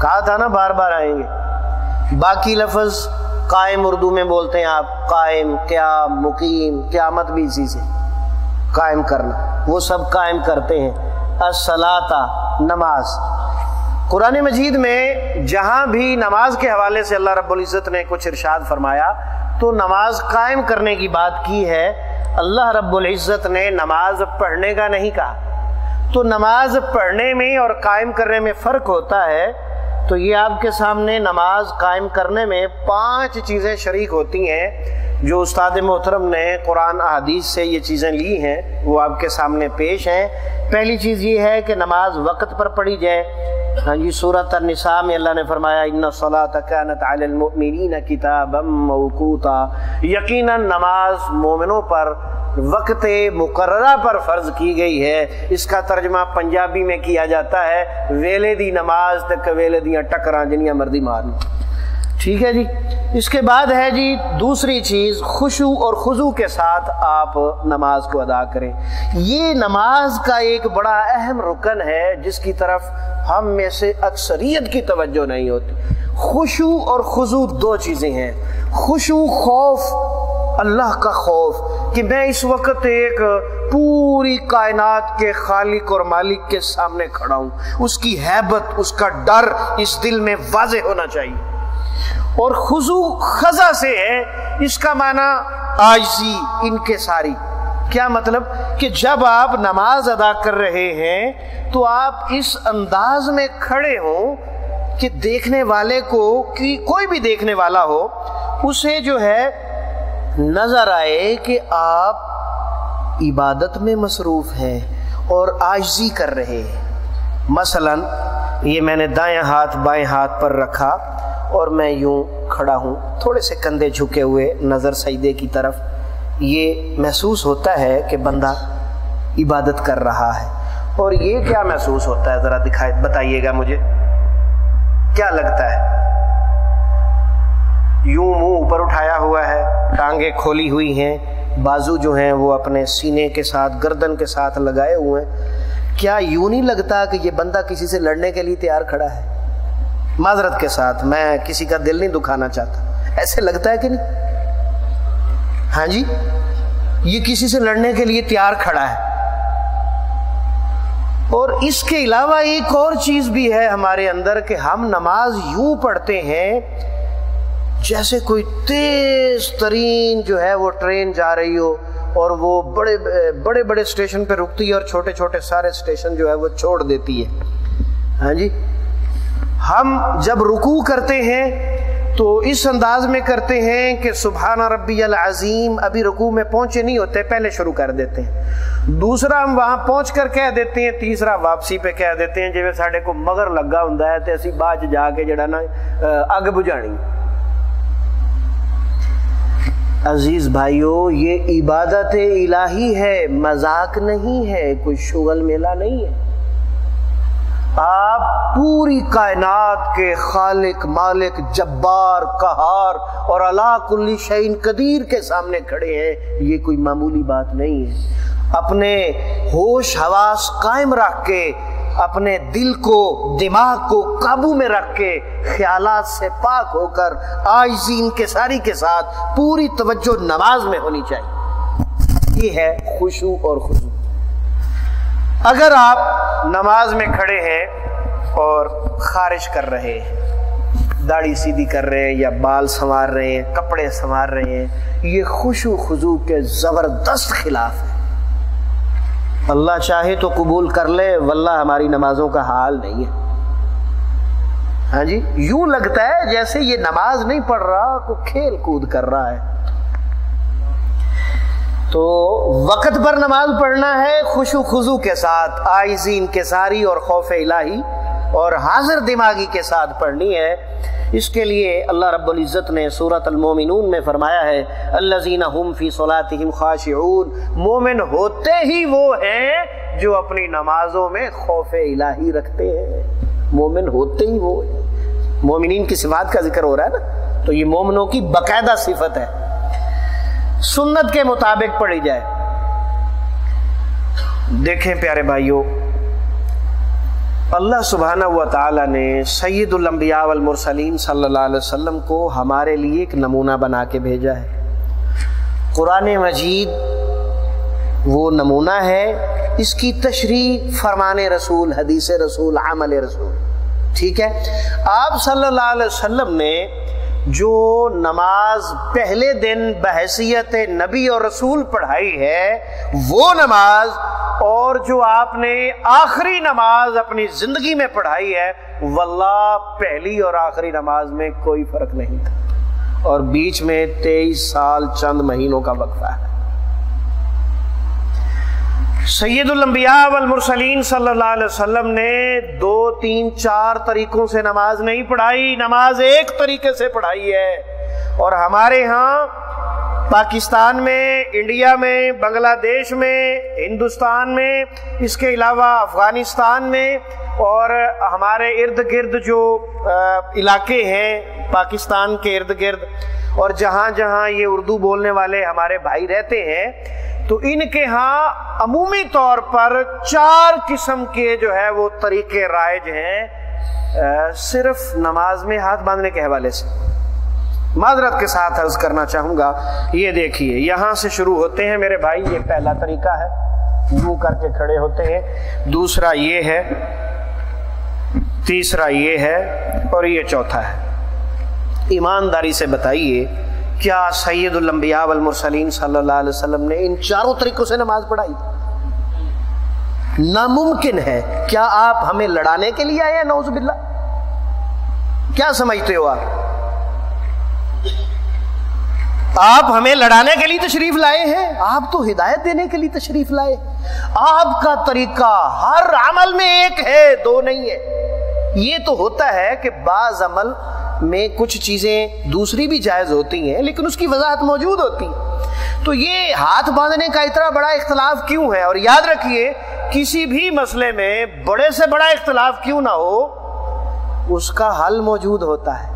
کہا تھا نا بار بار آئیں گے۔ باقی لفظ قائم اردو میں بولتے ہیں آپ، قائم، قیام، مقیم، قیامت بھی اسی سے، قائم کرنا، وہ سب قائم کرتے ہیں۔ الصلاۃ، نماز۔ قرآن مجید میں جہاں بھی نماز کے حوالے سے اللہ رب العزت نے کچھ ارشاد فرمایا تو نماز قائم کرنے کی بات کی ہے۔ اللہ رب العزت نے نماز پڑھنے کا نہیں کہا، تو نماز پڑھنے میں اور قائم کرنے میں فرق ہوتا ہے۔ تو یہ آپ کے سامنے نماز قائم کرنے میں 5 چیزیں شریک ہوتی ہیں، جو استاد محترم نے قرآن احادیث سے یہ چیزیں لی ہیں، وہ آپ کے سامنے پیش ہیں۔ پہلی چیز یہ ہے کہ نماز وقت پر پڑھی جائے۔ ہاں جی، سورۃ النساء میں اللہ نے فرمایا ان الصلاۃ کانت علی المؤمنین کتابا موقوتا، یقیناً نماز مومنوں پر وقت مقررہ پر فرض کی گئی ہے۔ اس کا ترجمہ پنجابی میں کیا جاتا ہے ویلے دی نماز تے ویلے دیاں ٹکراں جنیاں مردی مارنی، ٹھیک ہے جی۔ اس کے بعد ہے جی دوسری چیز، خشوع اور خضوع کے ساتھ آپ نماز کو ادا کریں۔ یہ نماز کا ایک بڑا اہم رکن ہے جس کی طرف ہم میں سے اکثریت کی توجہ نہیں ہوتی۔ خشوع اور خضوع 2 چیزیں ہیں۔ خشوع خوف، اللہ کا خوف کہ میں اس وقت ایک پوری کائنات کے خالق اور مالک کے سامنے کھڑا ہوں، اس کی ہیبت، اس کا ڈر اس دل میں واضح ہونا چاہیے۔ اور خضوع خضع سے ہے، اس کا معنی عاجزی، انکساری۔ کیا مطلب کہ جب آپ نماز ادا کر رہے ہیں تو آپ اس انداز میں کھڑے ہوں کہ دیکھنے والے کو، کہ کوئی بھی دیکھنے والا ہو، اسے جو ہے نظر آئے کہ آپ عبادت میں مصروف ہیں اور عاجزی کر رہے ہیں۔ مثلا یہ میں نے دائیں ہاتھ بائیں ہاتھ پر رکھا اور میں یوں کھڑا ہوں، تھوڑے سے کندھے جھکے ہوئے، نظر سجدے کی طرف، یہ محسوس ہوتا ہے کہ بندہ عبادت کر رہا ہے۔ اور یہ کیا محسوس ہوتا ہے ذرا بتائیے گا مجھے، کیا لگتا ہے؟ یوں منہ اوپر اٹھایا ہوا ہے، ٹانگیں کھولی ہوئی ہیں، بازو جو ہیں وہ اپنے سینے کے ساتھ، گردن کے ساتھ لگائے ہوئے ہیں۔ کیا یوں نہیں لگتا کہ یہ بندہ کسی سے لڑنے کے لیے تیار کھڑا ہے؟ معذرت کے ساتھ، میں کسی کا دل نہیں دکھانا چاہتا، ایسے لگتا ہے کہ نہیں؟ ہاں جی، یہ کسی سے لڑنے کے لیے تیار کھڑا ہے۔ اور اس کے علاوہ ایک اور چیز بھی ہے ہمارے اندر کہ ہم نماز یوں پڑھتے ہیں جیسے کوئی تیز ترین جو ہے وہ ٹرین جا رہی ہو اور وہ بڑے بڑے اسٹیشن پہ رکتی ہے اور چھوٹے چھوٹے سارے اسٹیشن جو ہے وہ چھوڑ دیتی ہے۔ ہاں جی، ہم جب رکوع کرتے ہیں تو اس انداز میں کرتے ہیں کہ سبحان ربی العظیم، ابھی رکوع میں پہنچے نہیں ہوتے، پہلے شروع کر دیتے ہیں۔ دوسرا ہم وہاں پہنچ کر کہہ دیتے ہیں، تیسرا واپسی پہ کہہ دیتے ہیں، جیسے ساڑھے کو مگر لگا ہوں تے اسی بعد جا کے جڑا نا اگ بجھانی۔ عزیز بھائیو، یہ عبادت الہی ہے، مذاق نہیں ہے، کوئی شغل میلہ نہیں ہے۔ آپ پوری کائنات کے خالق، مالک، جبار، قہار اور علی کل شیء قدیر کے سامنے کھڑے ہیں، یہ کوئی معمولی بات نہیں ہے۔ اپنے ہوش حواس قائم رکھ کے، اپنے دل کو، دماغ کو قابو میں رکھ کے، خیالات سے پاک ہو کر عاجزی انکساری کے ساتھ پوری توجہ نماز میں ہونی چاہیے۔ یہ ہے خشوع اور خضوع۔ اگر آپ نماز میں کھڑے ہیں اور خارج کر رہے ہیں، داڑھی سیدھی کر رہے ہیں یا بال سنوار رہے ہیں، کپڑے سنوار رہے ہیں، یہ خشوع خضوع کے زبردست خلاف ہے۔ اللہ چاہے تو قبول کر لے، واللہ ہماری نمازوں کا حال نہیں ہے۔ ہاں جی، یوں لگتا ہے جیسے یہ نماز نہیں پڑھ رہا، کوئی کھیل کود کر رہا ہے۔ تو وقت پر نماز پڑھنا ہے، خشوع خضوع کے ساتھ، عاجزی انکساری اور خوف الہی اور حاضر دماغی کے ساتھ پڑھنی ہے۔ اس کے لیے اللہ رب العزت نے سورۃ المومنون میں فرمایا ہے الذین هم فی صلاتہم خاشعون، مومن ہوتے ہی وہ ہیں جو اپنی نمازوں میں خوف الہی رکھتے ہیں۔ مومن ہوتے ہی وہ ہیں، مومنین کی صفات کا ذکر ہو رہا ہے نا، تو یہ مومنوں کی باقاعدہ صفت ہے۔ سنت کے مطابق پڑھی جائے۔ دیکھیں پیارے بھائیوں، اللہ سبحانہ و تعالی نے سید الانبیاء والمرسلین صلی اللہ علیہ وسلم کو ہمارے لیے ایک نمونہ بنا کے بھیجا ہے۔ قرآن مجید وہ نمونہ ہے، اس کی تشریح فرمان رسول، حدیث رسول، عمل رسول، ٹھیک ہے۔ آپ صلی اللہ علیہ وسلم نے جو نماز پہلے دن بحیثیت نبی اور رسول پڑھائی ہے، وہ نماز اور جو آپ نے آخری نماز اپنی زندگی میں پڑھائی ہے، واللہ پہلی اور آخری نماز میں کوئی فرق نہیں تھا، اور بیچ میں 23 سال چند مہینوں کا وقفہ ہے۔ سید الانبیاء والمرسلین صلی اللہ علیہ وسلم نے 2 3 4 طریقوں سے نماز نہیں پڑھائی، نماز ایک طریقے سے پڑھائی ہے۔ اور ہمارے ہاں پاکستان میں، انڈیا میں، بنگلہ دیش میں، ہندوستان میں، اس کے علاوہ افغانستان میں اور ہمارے ارد گرد جو علاقے ہیں پاکستان کے ارد گرد، اور جہاں جہاں یہ اردو بولنے والے ہمارے بھائی رہتے ہیں، تو ان کے ہاں عمومی طور پر 4 قسم کے جو ہے وہ طریقے رائج ہیں، صرف نماز میں ہاتھ باندھنے کے حوالے سے۔ معذرت کے ساتھ عرض کرنا چاہوں گا، یہ دیکھیے یہاں سے شروع ہوتے ہیں میرے بھائی، یہ پہلا طریقہ ہے، یوں کر کے کھڑے ہوتے ہیں، دوسرا یہ ہے، تیسرا یہ ہے، اور یہ چوتھا ہے۔ ایمانداری سے بتائیے، کیا سید الانبیاء والمرسلین صلی اللہ علیہ وسلم نے ان 4 طریقوں سے نماز پڑھائی؟ ناممکن ہے۔ کیا آپ ہمیں لڑانے کے لیے آئے ہیں؟ نعوذ باللہ، کیا سمجھتے ہو آپ ہمیں لڑانے کے لیے تشریف لائے ہیں؟ آپ تو ہدایت دینے کے لیے تشریف لائے۔ آپ کا طریقہ ہر عمل میں ایک ہے، 2 نہیں ہے۔ یہ تو ہوتا ہے کہ بعض عمل میں کچھ چیزیں دوسری بھی جائز ہوتی ہیں، لیکن اس کی وضاحت موجود ہوتی ہے۔ تو یہ ہاتھ باندھنے کا اتنا بڑا اختلاف کیوں ہے؟ اور یاد رکھیے، کسی بھی مسئلے میں بڑے سے بڑا اختلاف کیوں نہ ہو، اس کا حل موجود ہوتا ہے۔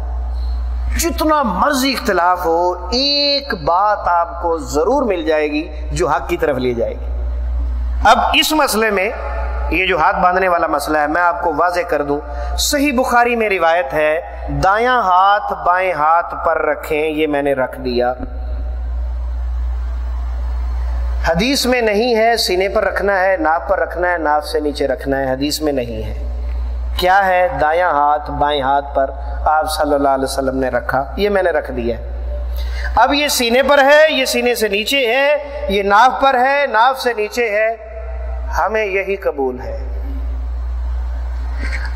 جتنا مرضی اختلاف ہو، ایک بات آپ کو ضرور مل جائے گی جو حق کی طرف لے جائے گی۔ اب اس مسئلے میں، یہ جو ہاتھ باندھنے والا مسئلہ ہے، میں آپ کو واضح کر دوں۔ صحیح بخاری میں روایت ہے، دایاں ہاتھ بائیں ہاتھ پر رکھیں، یہ میں نے رکھ دیا۔ حدیث میں نہیں ہے سینے پر رکھنا ہے، ناف پر رکھنا ہے، ناف سے نیچے رکھنا ہے، حدیث میں نہیں ہے۔ کیا ہے؟ دایاں ہاتھ بائیں ہاتھ پر آپ صلی اللہ علیہ وسلم نے رکھا، یہ میں نے رکھ دیا۔ اب یہ سینے پر ہے، یہ سینے سے نیچے ہے، یہ ناف پر ہے، ناف سے نیچے ہے، ہمیں یہی قبول ہے۔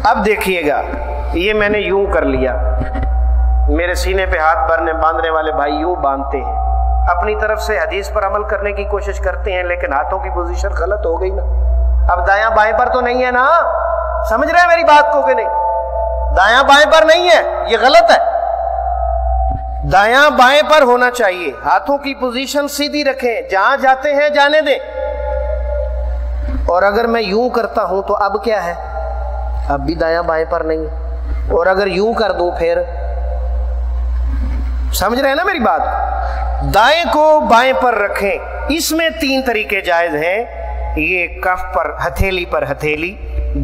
اب دیکھیے گا، یہ میں نے یوں کر لیا، میرے سینے پہ ہاتھ باندھنے والے بھائی یوں باندھتے ہیں، اپنی طرف سے حدیث پر عمل کرنے کی کوشش کرتے ہیں، لیکن ہاتھوں کی پوزیشن غلط ہو گئی نا۔ اب دایاں بائیں پر تو نہیں ہے نا، سمجھ رہے ہیں میری بات کو کہ نہیں؟ دایاں بائیں پر نہیں ہے، یہ غلط ہے۔ دایاں بائیں پر ہونا چاہیے، ہاتھوں کی پوزیشن سیدھی رکھیں، جہاں جاتے ہیں جانے دیں۔ اور اگر میں یوں کرتا ہوں تو اب کیا ہے؟ اب بھی دایاں بائیں پر نہیں ہے۔ اور اگر یوں کر دوں پھر، سمجھ رہے ہیں نا میری بات؟ دائیں کو بائیں پر رکھیں، اس میں 3 طریقے جائز ہیں۔ یہ کف پر ہتھیلی پر ہتھیلی،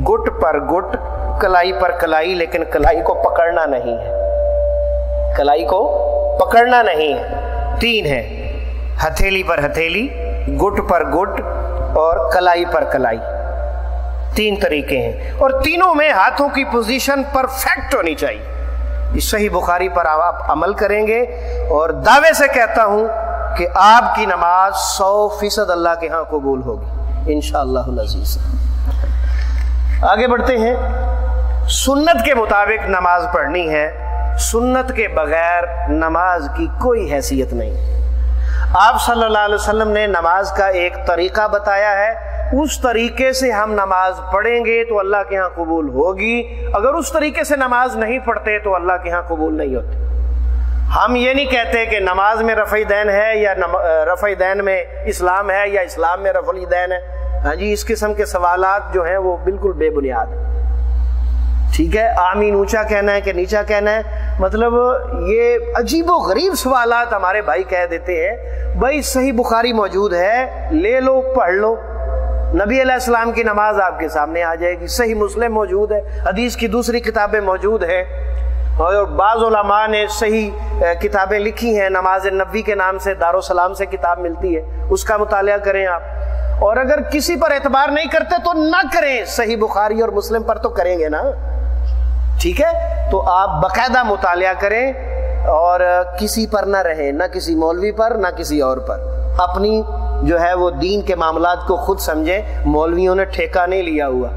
گٹ پر گٹ، کلائی پر کلائی، لیکن کلائی کو پکڑنا نہیں ہے، کلائی کو پکڑنا نہیں ہے۔ 3 ہے، ہتھیلی پر ہتھیلی، گٹ پر گٹ اور کلائی پر کلائی، 3 طریقے ہیں، اور تینوں میں ہاتھوں کی پوزیشن پرفیکٹ ہونی چاہیے۔ اس صحیح بخاری پر آپ عمل کریں گے، اور دعوے سے کہتا ہوں کہ آپ کی نماز 100% اللہ کے ہاں قبول ہوگی انشاءاللہ العزیز۔ آگے بڑھتے ہیں۔ سنت کے مطابق نماز پڑھنی ہے، سنت کے بغیر نماز کی کوئی حیثیت نہیں۔ آپ صلی اللہ علیہ وسلم نے نماز کا ایک طریقہ بتایا ہے، اس طریقے سے ہم نماز پڑھیں گے تو اللہ کے ہاں قبول ہوگی، اگر اس طریقے سے نماز نہیں پڑھتے تو اللہ کے ہاں قبول نہیں ہوتی۔ ہم یہ نہیں کہتے کہ نماز میں رفع دین ہے یا رفع دین میں اسلام ہے یا اسلام میں رفع دین ہے۔ ہاں جی، اس قسم کے سوالات جو ہیں وہ بالکل بے بنیاد ہیں۔ ٹھیک ہے، آمین اونچا کہنا ہے کہ نیچا کہنا ہے، مطلب یہ عجیب و غریب سوالات ہمارے بھائی کہہ دیتے ہیں۔ بھائی صحیح بخاری موجود ہے، لے لو پڑھ لو، نبی علیہ السلام کی نماز آپ کے سامنے آ جائے گی۔ صحیح مسلم موجود ہے، حدیث کی دوسری کتابیں موجود ہیں، اور بعض علماء نے صحیح کتابیں لکھی ہیں، نماز نبوی کے نام سے دارالسلام سے کتاب ملتی ہے، اس کا مطالعہ کریں آپ۔ اور اگر کسی پر اعتبار نہیں کرتے تو نہ کریں، صحیح بخاری اور مسلم پر تو کریں گے نا، ٹھیک ہے؟ تو آپ باقاعدہ مطالعہ کریں اور کسی پر نہ رہیں، نہ کسی مولوی پر نہ کسی اور پر، اپنی جو ہے وہ دین کے معاملات کو خود سمجھیں۔ مولویوں نے ٹھیکہ نہیں لیا ہوا،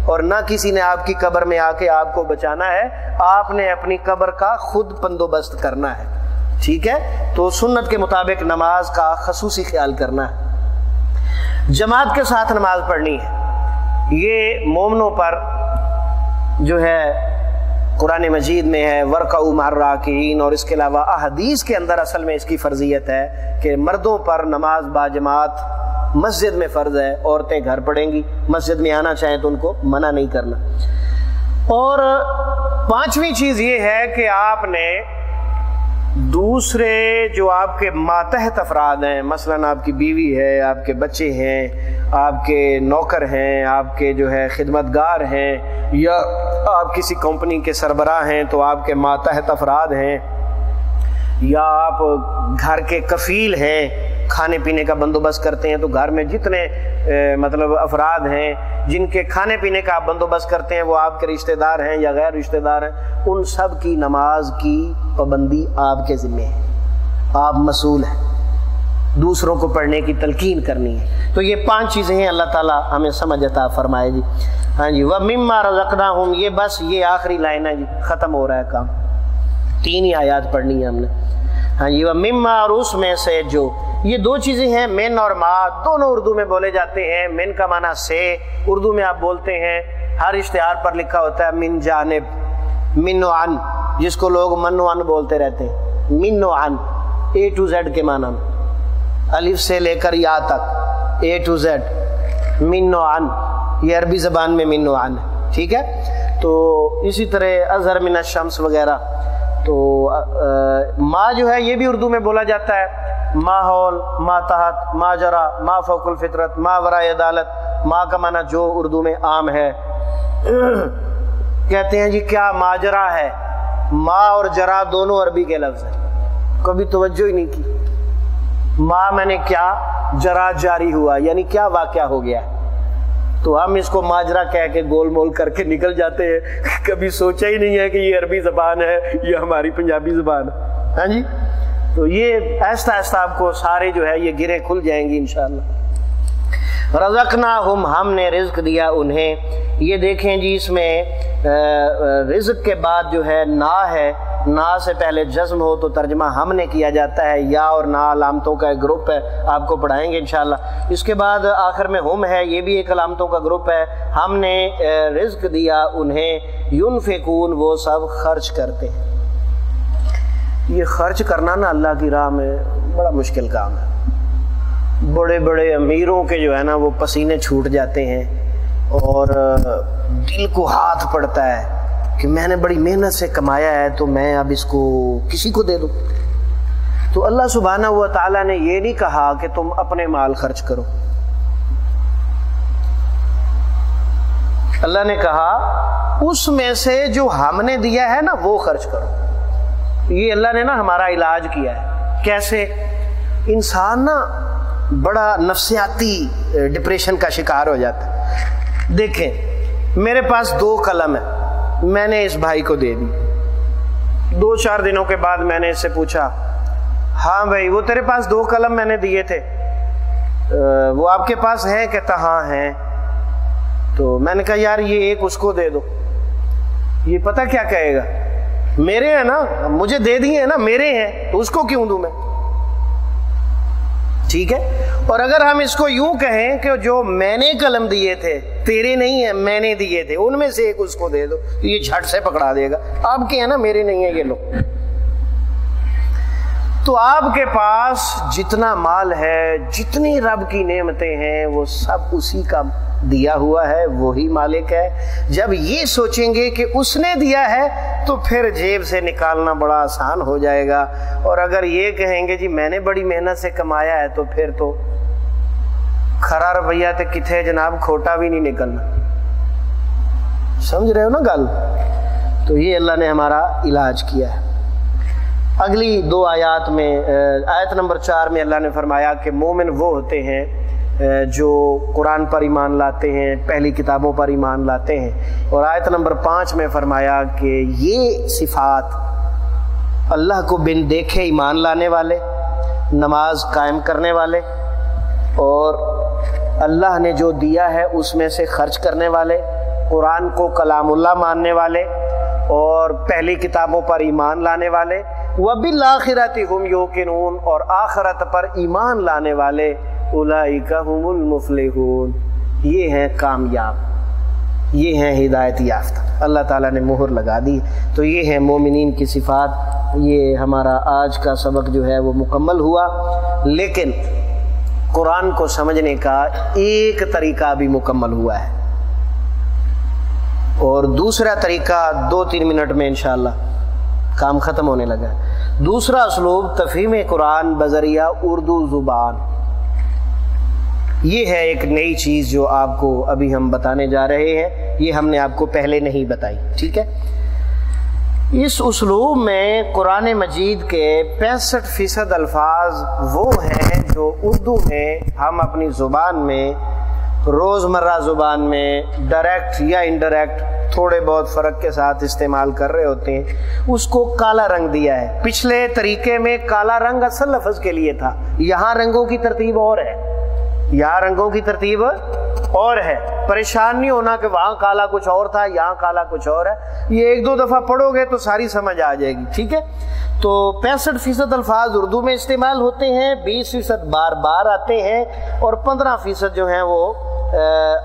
اور نہ کسی نے آپ کی قبر میں آ کے آپ کو بچانا ہے، آپ نے اپنی قبر کا خود بندوبست کرنا ہے، ٹھیک ہے؟ تو سنت کے مطابق نماز کا خصوصی خیال کرنا ہے، جماعت کے ساتھ نماز پڑھنی ہے۔ یہ مومنوں پر جو ہے قرآن مجید میں ہے وَرْكَعُوا مَعَ الرَّاكِعِينَ، اور اس کے علاوہ احادیث کے اندر اصل میں اس کی فرضیت ہے کہ مردوں پر نماز با جماعت مسجد میں فرض ہے، عورتیں گھر پڑھیں گی، مسجد میں آنا چاہیں تو ان کو منع نہیں کرنا۔ اور پانچویں چیز یہ ہے کہ آپ نے دوسرے جو آپ کے ماتحت افراد ہیں، مثلاً آپ کی بیوی ہے، آپ کے بچے ہیں، آپ کے نوکر ہیں، آپ کے جو ہے خدمتگار ہیں، یا آپ کسی کمپنی کے سربراہ ہیں تو آپ کے ماتحت افراد ہیں، یا آپ گھر کے کفیل ہیں، کھانے پینے کا بندوبست کرتے ہیں، تو گھر میں جتنے مطلب افراد ہیں جن کے کھانے پینے کا آپ بندوبست کرتے ہیں وہ آپ کے رشتہ دار ہیں یا غیر رشتہ دار ہیں، ان سب کی نماز کی پابندی آپ کے ذمہ ہے، آپ مسئول ہیں، دوسروں کو پڑھنے کی تلقین کرنی ہے۔ تو یہ 5 چیزیں ہیں، اللہ تعالیٰ ہمیں سمجھ عطا فرمائے جی۔ ہاں جی، وَمِمَّا رَزَقْنَاهُمْ، یہ بس یہ آخری لائن ہے جی، ختم ہو رہا ہے کام، 3 ہی آیات پڑھنی ہے ہم نے۔ ہاں جی، وَمِمَّا، اور اس میں سے جو، یہ 2 چیزیں ہیں، من اور ما، دونوں اردو میں بولے جاتے ہیں۔ من کا معنی سے، اردو میں آپ بولتے ہیں، ہر اشتہار پر لکھا ہوتا ہے من جانب، من و عن، جس کو لوگ من و عن بولتے رہتے ہیں، من و عن، A to Z کے معنی میں، الف سے لے کر یا تک، A to Z، من و عن، یہ عربی زبان میں من و عن، ٹھیک ہے؟ تو اسی طرح اظہر من الشمس وغیرہ۔ تو ما جو ہے یہ بھی اردو میں بولا جاتا ہے، ماحول، ما تحت، ما جرا، ما فوق الفطرت، ما ورائے عدالت۔ ما کا معنی جو اردو میں عام ہے، کہتے ہیں جی کیا ماجرا ہے، ما اور جرا دونوں عربی کے لفظ ہیں، کبھی توجہ ہی نہیں کی۔ ما میں نے کیا، جرا جاری ہوا، یعنی کیا واقعہ ہو گیا ہے، تو ہم اس کو ماجرا کہہ کے گول مول کر کے نکل جاتے ہیں، کبھی سوچا ہی نہیں ہے کہ یہ عربی زبان ہے یہ ہماری پنجابی زبان ہے۔ ہاں جی، تو یہ آہستہ آہستہ آپ کو سارے جو ہے یہ گریں کھل جائیں گی انشاءاللہ۔ رزقناہم، ہم نے رزق دیا انہیں۔ یہ دیکھیں جی، اس میں رزق کے بعد جو ہے نا ہے، نا سے پہلے جزم ہو تو ترجمہ ہم نے کیا جاتا ہے، یا اور نا علامتوں کا ایک گروپ ہے، آپ کو پڑھائیں گے انشاءاللہ۔ اس کے بعد آخر میں ہم ہے، یہ بھی ایک علامتوں کا گروپ ہے۔ ہم نے رزق دیا انہیں، ینفقون، وہ سب خرچ کرتے ہیں۔ یہ خرچ کرنا نا اللہ کی راہ میں بڑا مشکل کام ہے۔ بڑے بڑے امیروں کے جو ہے نا وہ پسینے چھوٹ جاتے ہیں، اور دل کو ہاتھ پڑتا ہے کہ میں نے بڑی محنت سے کمایا ہے تو میں اب اس کو کسی کو دے دوں۔ تو اللہ سبحانہ و تعالیٰ نے یہ نہیں کہا کہ تم اپنے مال خرچ کرو، اللہ نے کہا اس میں سے جو ہم نے دیا ہے نا وہ خرچ کرو۔ یہ اللہ نے نا ہمارا علاج کیا ہے۔ کیسے؟ انسان نا بڑا نفسیاتی ڈپریشن کا شکار ہو جاتا ہے۔ دیکھیں، میرے پاس 2 قلم ہے، میں نے اس بھائی کو دے دی، 2-4 دنوں کے بعد میں نے اس سے پوچھا، ہاں بھائی وہ تیرے پاس 2 قلم میں نے دیے تھے، وہ آپ کے پاس ہیں؟ کہتا ہاں ہیں۔ تو میں نے کہا یار یہ ایک اس کو دے دو، یہ پتہ کیا کہے گا؟ میرے ہیں نا، مجھے دے دیے ہیں نا، میرے ہیں تو اس کو کیوں دوں میں؟ ٹھیک ہے. اور اگر ہم اس کو یوں کہیں کہ جو میں نے قلم دیے تھے تیرے نہیں ہیں، میں نے دیے تھے، ان میں سے ایک اس کو دے دو، تو یہ جھٹ سے پکڑا دے گا، آپ کے ہیں نا، میرے نہیں ہیں یہ لو. تو آپ کے پاس جتنا مال ہے، جتنی رب کی نعمتیں ہیں، وہ سب اسی کا دیا ہوا ہے، وہی مالک ہے. جب یہ سوچیں گے کہ اس نے دیا ہے تو پھر جیب سے نکالنا بڑا آسان ہو جائے گا. اور اگر یہ کہیں گے جی میں نے بڑی محنت سے کمایا ہے، تو پھر تو کھرا رویہ تے کتھے جناب، کھوٹا بھی نہیں نکلنا. سمجھ رہے ہو نا گل؟ تو یہ اللہ نے ہمارا علاج کیا ہے. اگلی 2 آیات میں، آیت نمبر 4 میں اللہ نے فرمایا کہ مومن وہ ہوتے ہیں جو قرآن پر ایمان لاتے ہیں، پہلی کتابوں پر ایمان لاتے ہیں. اور آیت نمبر 5 میں فرمایا کہ یہ صفات اللہ کو بن دیکھے ایمان لانے والے، نماز قائم کرنے والے، اور اللہ نے جو دیا ہے اس میں سے خرچ کرنے والے، قرآن کو کلام اللہ ماننے والے، اور پہلی کتابوں پر ایمان لانے والے، وَبِالْآخِرَةِ هُمْ يُوقِنُونَ، اور آخرت پر ایمان لانے والے، اولئک هم المفلحون، یہ ہیں کامیاب، یہ ہیں ہدایت یافتہ. اللہ تعالیٰ نے مہر لگا دی. تو یہ ہیں مومنین کی صفات. یہ ہمارا آج کا سبق جو ہے وہ مکمل ہوا. لیکن قرآن کو سمجھنے کا ایک طریقہ بھی مکمل ہوا ہے، اور دوسرا طریقہ 2-3 منٹ میں انشاءاللہ کام ختم ہونے لگا ہے. دوسرا اسلوب تفہیم قرآن بذریعہ اردو زبان. یہ ہے ایک نئی چیز جو آپ کو ابھی ہم بتانے جا رہے ہیں، یہ ہم نے آپ کو پہلے نہیں بتائی. ٹھیک ہے. اس اسلوب میں قرآن مجید کے 65% الفاظ وہ ہیں جو اردو میں ہم اپنی زبان میں، روزمرہ زبان میں ڈائریکٹ یا انڈائریکٹ تھوڑے بہت فرق کے ساتھ استعمال کر رہے ہوتے ہیں. اس کو کالا رنگ دیا ہے. پچھلے طریقے میں کالا رنگ اصل لفظ کے لیے تھا، یہاں رنگوں کی ترتیب اور ہے، یہاں رنگوں کی ترتیب اور ہے. پریشان نہیں ہونا کہ وہاں کالا کچھ اور تھا، یہاں کالا کچھ اور ہے. یہ 1-2 دفعہ پڑھو گے تو ساری سمجھ آ جائے گی. ٹھیک ہے. تو 65% الفاظ اردو میں استعمال ہوتے ہیں، 20% بار بار آتے ہیں، اور 15% جو ہیں وہ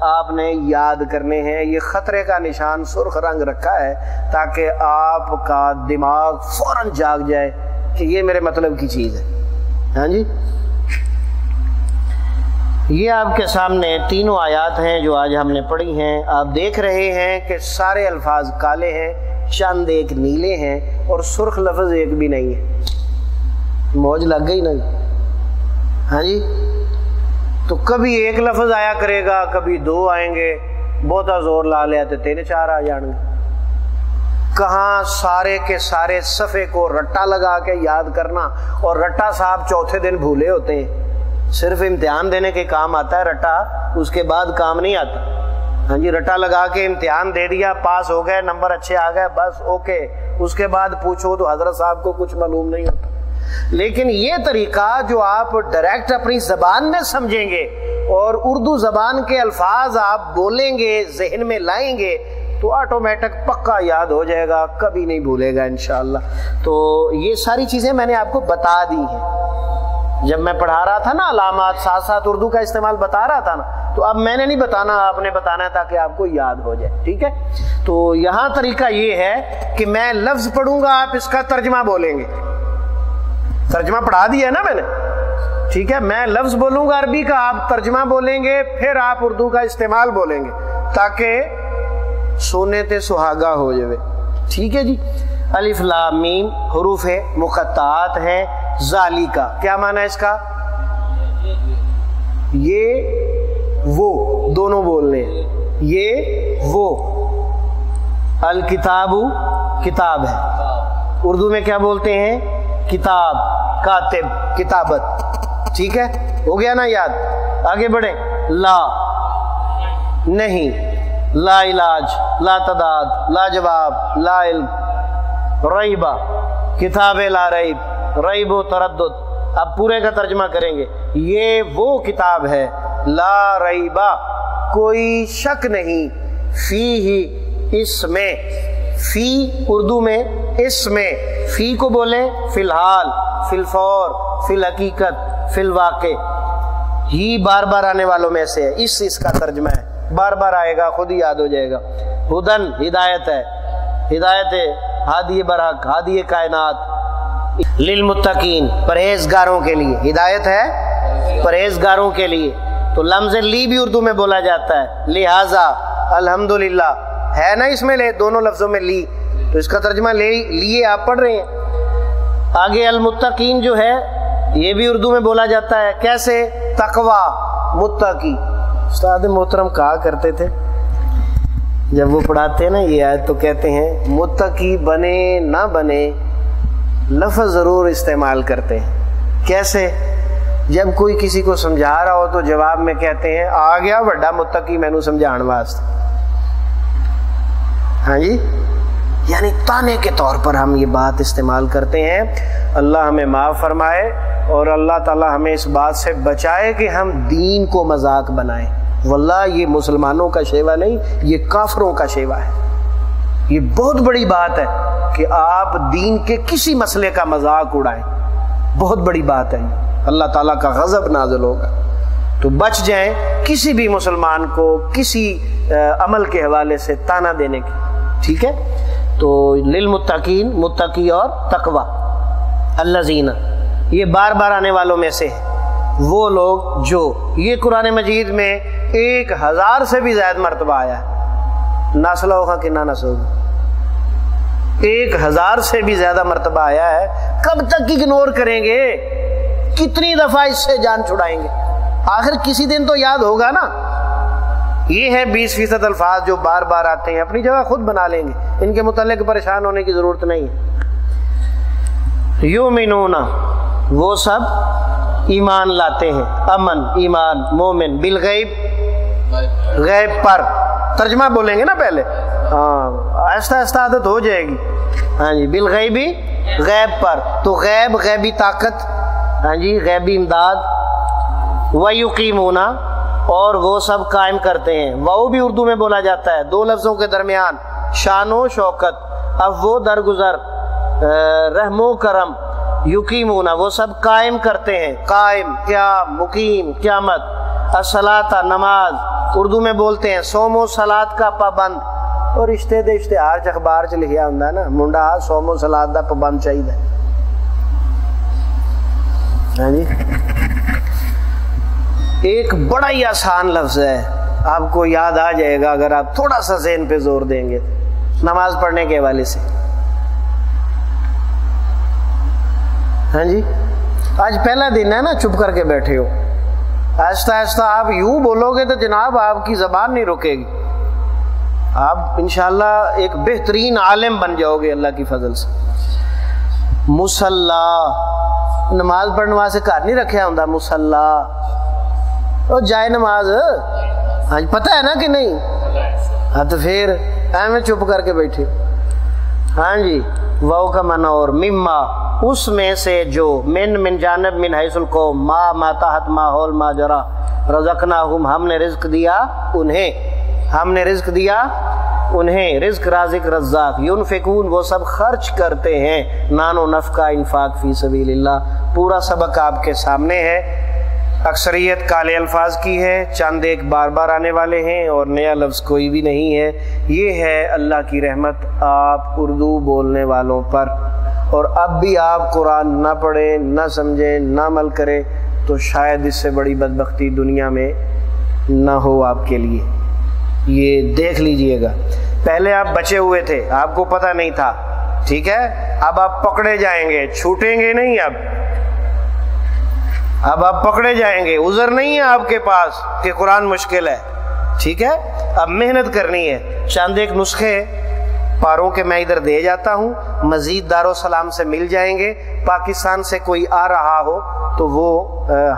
آپ نے یاد کرنے ہیں. یہ خطرے کا نشان سرخ رنگ رکھا ہے تاکہ آپ کا دماغ فوراً جاگ جائے کہ یہ میرے مطلب کی چیز ہے. ہاں جی. یہ آپ کے سامنے 3 آیات ہیں جو آج ہم نے پڑھی ہیں. آپ دیکھ رہے ہیں کہ سارے الفاظ کالے ہیں، چند ایک نیلے ہیں، اور سرخ لفظ ایک بھی نہیں ہے. موج لگ گئی نا. ہاں جی. تو کبھی ایک لفظ آیا کرے گا، کبھی 2 آئیں گے، بہتا زور لا لیا تو 3-4 آ جان گے. کہاں سارے کے سارے صفحے کو رٹا لگا کے یاد کرنا، اور رٹا صاحب چوتھے دن بھولے ہوتے ہیں. صرف امتحان دینے کے کام آتا ہے رٹا، اس کے بعد کام نہیں آتا. ہاں جی. رٹا لگا کے امتحان دے دیا، پاس ہو گئے، نمبر اچھے آ گئے، بس اوکے. اس کے بعد پوچھو تو حضرت صاحب کو کچھ معلوم نہیں ہوتا. لیکن یہ طریقہ جو آپ ڈائریکٹ اپنی زبان میں سمجھیں گے اور اردو زبان کے الفاظ آپ بولیں گے، ذہن میں لائیں گے، تو آٹومیٹک پکا یاد ہو جائے گا، کبھی نہیں بھولے گا انشاءاللہ. تو یہ ساری چیزیں میں نے آپ کو بتا دی ہیں. جب میں پڑھا رہا تھا نا علامات، ساتھ ساتھ اردو کا استعمال بتا رہا تھا نا، تو اب میں نے نہیں بتانا، آپ نے بتانا ہے تاکہ آپ کو یاد ہو جائے. ٹھیک ہے. تو یہاں طریقہ یہ ہے کہ میں لفظ پڑھوں گا، آپ اس کا ترجمہ بولیں گے. ترجمہ پڑھا دیا ہے نا میں نے. ٹھیک ہے. میں لفظ بولوں گا عربی کا، آپ ترجمہ بولیں گے، پھر آپ اردو کا استعمال بولیں گے تاکہ سونے تے سہاگا ہو جائے. ٹھیک ہے جی. الف لام میم حروف مقطعات ہیں. ذالی کا کیا معنی ہے اس کا؟ یہ وہ دونوں بولنے ہیں. یہ وہ. الکتاب کتاب ہے. اردو میں کیا بولتے ہیں؟ کتاب. کاتب کتابت. ٹھیک ہے. ہو گیا نا یاد. آگے بڑھیں. لا نہیں، لا علاج، لا تعداد، لا جواب، لا علم. ریبہ کتاب لا ریب، ریب و تردد. اب پورے کا ترجمہ کریں گے. یہ وہ کتاب ہے، لا ریبہ کوئی شک نہیں، فیہ اس میں، فی اردو میں اس میں، فی کو بولیں فی الحال، فی الفور، فی الحقیقت، فی الواقع، ہی بار بار آنے والوں میں سے ہے، اس کا ترجمہ ہے، بار بار آئے گا، خود ہی یاد ہو جائے گا۔ ہدن ہدایت ہے، ہدایت ہے، ہادی برحق، ہادی کائنات، للمتقین پرہیزگاروں کے لیے، ہدایت ہے پرہیزگاروں کے لیے۔ تو لفظ لی بھی اردو میں بولا جاتا ہے، لہذا الحمدللہ ہے نا اس میں لے، دونوں لفظوں میں لی، تو اس کا ترجمہ لیے آپ پڑھ رہے ہیں۔ آگے المتقین جو ہے یہ بھی اردو میں بولا جاتا ہے، کیسے؟ تقوی، متقی۔ استاد محترم کہا کرتے تھے جب وہ پڑھاتے ہیں نا یہ آیت، تو کہتے ہیں متقی بنے نہ بنے لفظ ضرور استعمال کرتے ہیں۔ کیسے؟ جب کوئی کسی کو سمجھا رہا ہو تو جواب میں کہتے ہیں آ گیا بڑا متقی مینوں سمجھان واسطے، ہاں جی، یعنی تانے کے طور پر ہم یہ بات استعمال کرتے ہیں۔ اللہ ہمیں معاف فرمائے اور اللہ تعالی ہمیں اس بات سے بچائے کہ ہم دین کو مذاق بنائیں۔ واللہ یہ مسلمانوں کا شیوا نہیں، یہ کافروں کا شیوا ہے۔ یہ بہت بڑی بات ہے کہ آپ دین کے کسی مسئلے کا مذاق اڑائیں، بہت بڑی بات ہے، اللہ تعالیٰ کا غضب نازل ہوگا۔ تو بچ جائیں کسی بھی مسلمان کو کسی عمل کے حوالے سے تانا دینے کی، ٹھیک ہے؟ تو للمتقین، متقی اور تقوی، الذین، یہ بار بار آنے والوں میں سے ہے وہ لوگ جو، یہ قرآن مجید میں 1000 سے بھی زائد مرتبہ آیا ہے، ناسلہ ہوگا کہ نہ نسل، 1000 سے بھی زیادہ مرتبہ آیا ہے۔ کب تک اگنور کریں گے؟ کتنی دفعہ اس سے جان چھڑائیں گے؟ آخر کسی دن تو یاد ہوگا نا۔ یہ ہے 20% الفاظ جو بار بار آتے ہیں، اپنی جگہ خود بنا لیں گے، ان کے متعلق پریشان ہونے کی ضرورت نہیں ہے۔ یؤمنون، وہ سب ایمان لاتے ہیں، امن، ایمان، مومن، بالغیب، غیب پر، ترجمہ بولیں گے نا پہلے، ہاں آہستہ آہستہ عادت ہو جائے گی، ہاں جی، بالغیبی، غیب پر، تو غیب، غیبی طاقت، ہاں جی، غیبی امداد، وَيُقِيمُونَ، اور وہ سب قائم کرتے ہیں۔ وہ بھی اردو میں بولا جاتا ہے، دو لفظوں کے درمیان شان و شوکت، اب وہ درگزر، رحم و کرم، یقیمون، وہ سب قائم کرتے ہیں، قائم، قیام، مقیم، قیامت، الصلاۃ، نماز، اردو میں بولتے ہیں صوم و صلات کا پابند، اور رشتے دے اشتہار چ اخبار چ لکھیا ہوندا نا منڈا صوم و صلات دا پابند چاہیے، ہاں جی۔ ایک بڑا ہی آسان لفظ ہے، آپ کو یاد آ جائے گا اگر آپ تھوڑا سا ذہن پہ زور دیں گے، نماز پڑھنے کے حوالے سے، ہاں جی۔ آج پہلا دن ہے نا، چپ کر کے بیٹھے ہو، آہستہ آہستہ آپ یوں بولو گے تو جناب آپ کی زبان نہیں رکے گی، آپ انشاءاللہ ایک بہترین عالم بن جاؤ گے اللہ کی فضل سے۔ مصلی، نماز پڑھنے واسطے گھر نہیں رکھا ہوندا مصلی، اور جائے نماز، ہاں پتہ ہے نا کہ نہیں؟ ہاں تو پھر ایویں چپ کر کے بیٹھے، ہاں جی۔ واؤ کا معنی اور مما، اس میں سے جو، من جانب، من حیث القوم، ما تحت، ماحول، ما جرا، رزقناہم، ہم نے رزق دیا انہیں، ہم نے رزق دیا انہیں، رزق رازق رزاق، ینفقون، وہ سب خرچ کرتے ہیں، نان و نفقہ، انفاق فی سبیل اللہ۔ پورا سبق آپ کے سامنے ہے، اکثریت کالے الفاظ کی ہے، چند ایک بار بار آنے والے ہیں، اور نیا لفظ کوئی بھی نہیں ہے۔ یہ ہے اللہ کی رحمت آپ اردو بولنے والوں پر، اور اب بھی آپ قرآن نہ پڑھیں، نہ سمجھیں، نہ عمل کریں تو شاید اس سے بڑی بدبختی دنیا میں نہ ہو آپ کے لیے۔ یہ دیکھ لیجئے گا، پہلے آپ بچے ہوئے تھے، آپ کو پتہ نہیں تھا، ٹھیک ہے، اب آپ پکڑے جائیں گے، چھوٹیں گے نہیں، اب آپ پکڑے جائیں گے، عذر نہیں ہے آپ کے پاس کہ قرآن مشکل ہے، ٹھیک ہے، اب محنت کرنی ہے۔ چند ایک نسخے پاروں کے میں ادھر دے جاتا ہوں، مزید دارالسلام سے مل جائیں گے، پاکستان سے کوئی آ رہا ہو تو وہ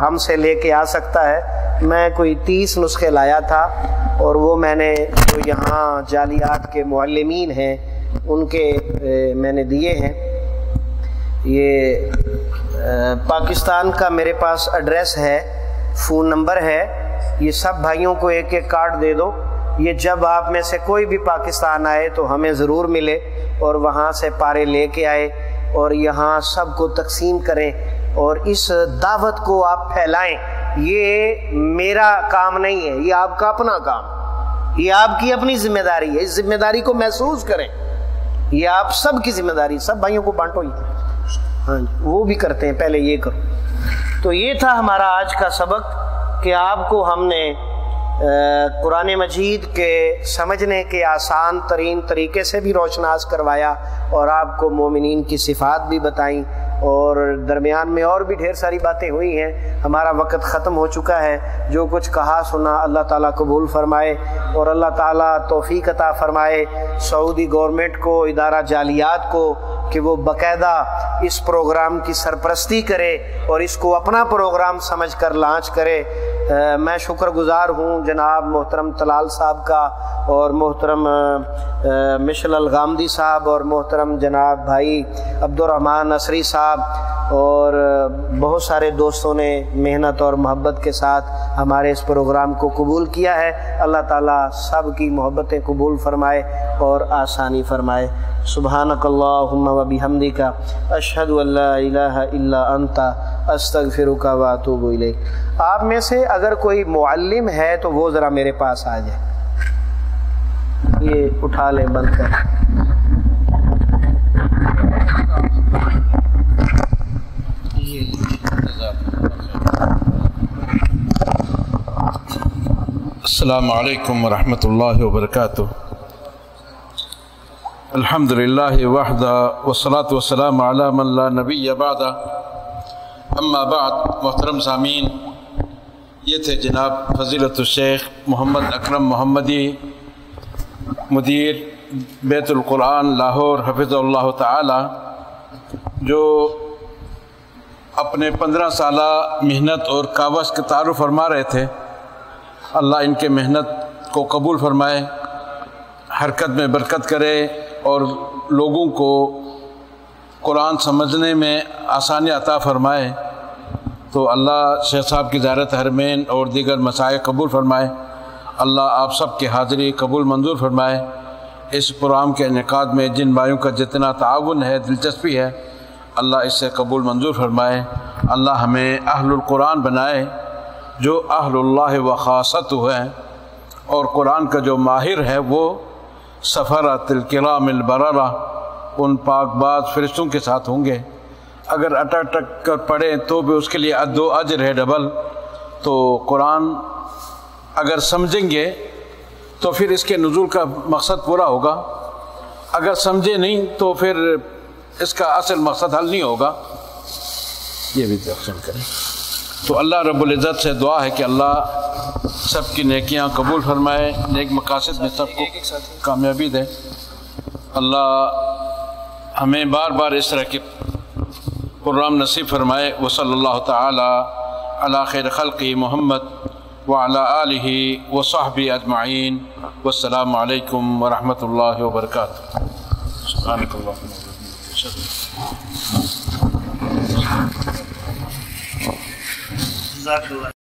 ہم سے لے کے آ سکتا ہے۔ میں کوئی 30 نسخے لایا تھا، اور وہ میں نے جو یہاں جالیات کے معلمین ہیں ان کے میں نے دیے ہیں۔ یہ پاکستان کا میرے پاس ایڈریس ہے، فون نمبر ہے، یہ سب بھائیوں کو ایک ایک کارڈ دے دو، یہ جب آپ میں سے کوئی بھی پاکستان آئے تو ہمیں ضرور ملے اور وہاں سے پارے لے کے آئے اور یہاں سب کو تقسیم کریں اور اس دعوت کو آپ پھیلائیں۔ یہ میرا کام نہیں ہے، یہ آپ کا اپنا کام، یہ آپ کی اپنی ذمہ داری ہے۔ اس ذمہ داری کو محسوس کریں، یہ آپ سب کی ذمہ داری، سب بھائیوں کو بانٹو۔ ہاں جی، وہ بھی کرتے ہیں، پہلے یہ کرو۔ تو یہ تھا ہمارا آج کا سبق کہ آپ کو ہم نے قرآن مجید کے سمجھنے کے آسان ترین طریقے سے بھی روشناس کروایا اور آپ کو مومنین کی صفات بھی بتائیں، اور درمیان میں اور بھی ڈھیر ساری باتیں ہوئی ہیں۔ ہمارا وقت ختم ہو چکا ہے۔ جو کچھ کہا سنا اللہ تعالیٰ قبول فرمائے اور اللہ تعالیٰ توفیق عطا فرمائے سعودی گورنمنٹ کو، ادارہ جالیات کو، کہ وہ باقاعدہ اس پروگرام کی سرپرستی کرے اور اس کو اپنا پروگرام سمجھ کر لانچ کرے۔ میں شکر گزار ہوں جناب محترم طلال صاحب کا اور محترم مشل الغامدی صاحب اور محترم جناب بھائی عبد الرحمن نصری صاحب اور بہت سارے دوستوں نے محنت اور محبت کے ساتھ ہمارے اس پروگرام کو قبول کیا ہے۔ اللہ تعالیٰ سب کی محبتیں قبول فرمائے اور آسانی فرمائے۔ سبحانک اللہم و بحمدک اشہد ان لا الہ الا انت استغفرک و اتوب الیک۔ آپ میں سے اگر کوئی معلم ہے تو وہ ذرا میرے پاس آ جائے، یہ اٹھا لیں بند کر۔ السلام علیکم ورحمۃ اللہ وبرکاتہ۔ الحمد للہ وحدہ والصلاة والسلام علی من لا نبی بعدہ، اما بعد۔ محترم سامعین، یہ تھے جناب فضیلت الشیخ محمد اکرم محمدی، مدیر بیت القرآن لاہور حفظہ اللہ تعالی، جو اپنے 15 سالہ محنت اور کاوش کا تعارف فرما رہے تھے۔ اللہ ان کے محنت کو قبول فرمائے، حرکت میں برکت کرے اور لوگوں کو قرآن سمجھنے میں آسانی عطا فرمائے۔ تو اللہ شیخ صاحب کی زیارت حرمین اور دیگر مسائل قبول فرمائے۔ اللہ آپ سب کی حاضری قبول منظور فرمائے۔ اس پروگرام کے انعقاد میں جن بھائیوں کا جتنا تعاون ہے، دلچسپی ہے، اللہ اس سے قبول منظور فرمائے۔ اللہ ہمیں اہل القرآن بنائے، جو اہل اللہ و خاصت ہے، اور قرآن کا جو ماہر ہے وہ سفرۃ الکرام البررہ، ان پاک باز فرشتوں کے ساتھ ہوں گے۔ اگر اٹک کر پڑھیں تو بھی اس کے لیے 2 اجر ہے ڈبل۔ تو قرآن اگر سمجھیں گے تو پھر اس کے نزول کا مقصد پورا ہوگا، اگر سمجھے نہیں تو پھر اس کا اصل مقصد حل نہیں ہوگا۔ یہ بھی تقسیم کریں۔ تو اللہ رب العزت سے دعا ہے کہ اللہ سب کی نیکیاں قبول فرمائے، نیک مقاصد میں سب کو کامیابی دے۔ اللہ ہمیں بار بار اس طرح کے پروگرام نصیب فرمائے۔ وصلی اللہ تعالی علی خیر خلقی محمد وعلی آلہ وصحبہ اجمعین، والسلام علیکم ورحمۃ اللہ وبرکاتہ۔ سبحانک اللہم وبحمدک۔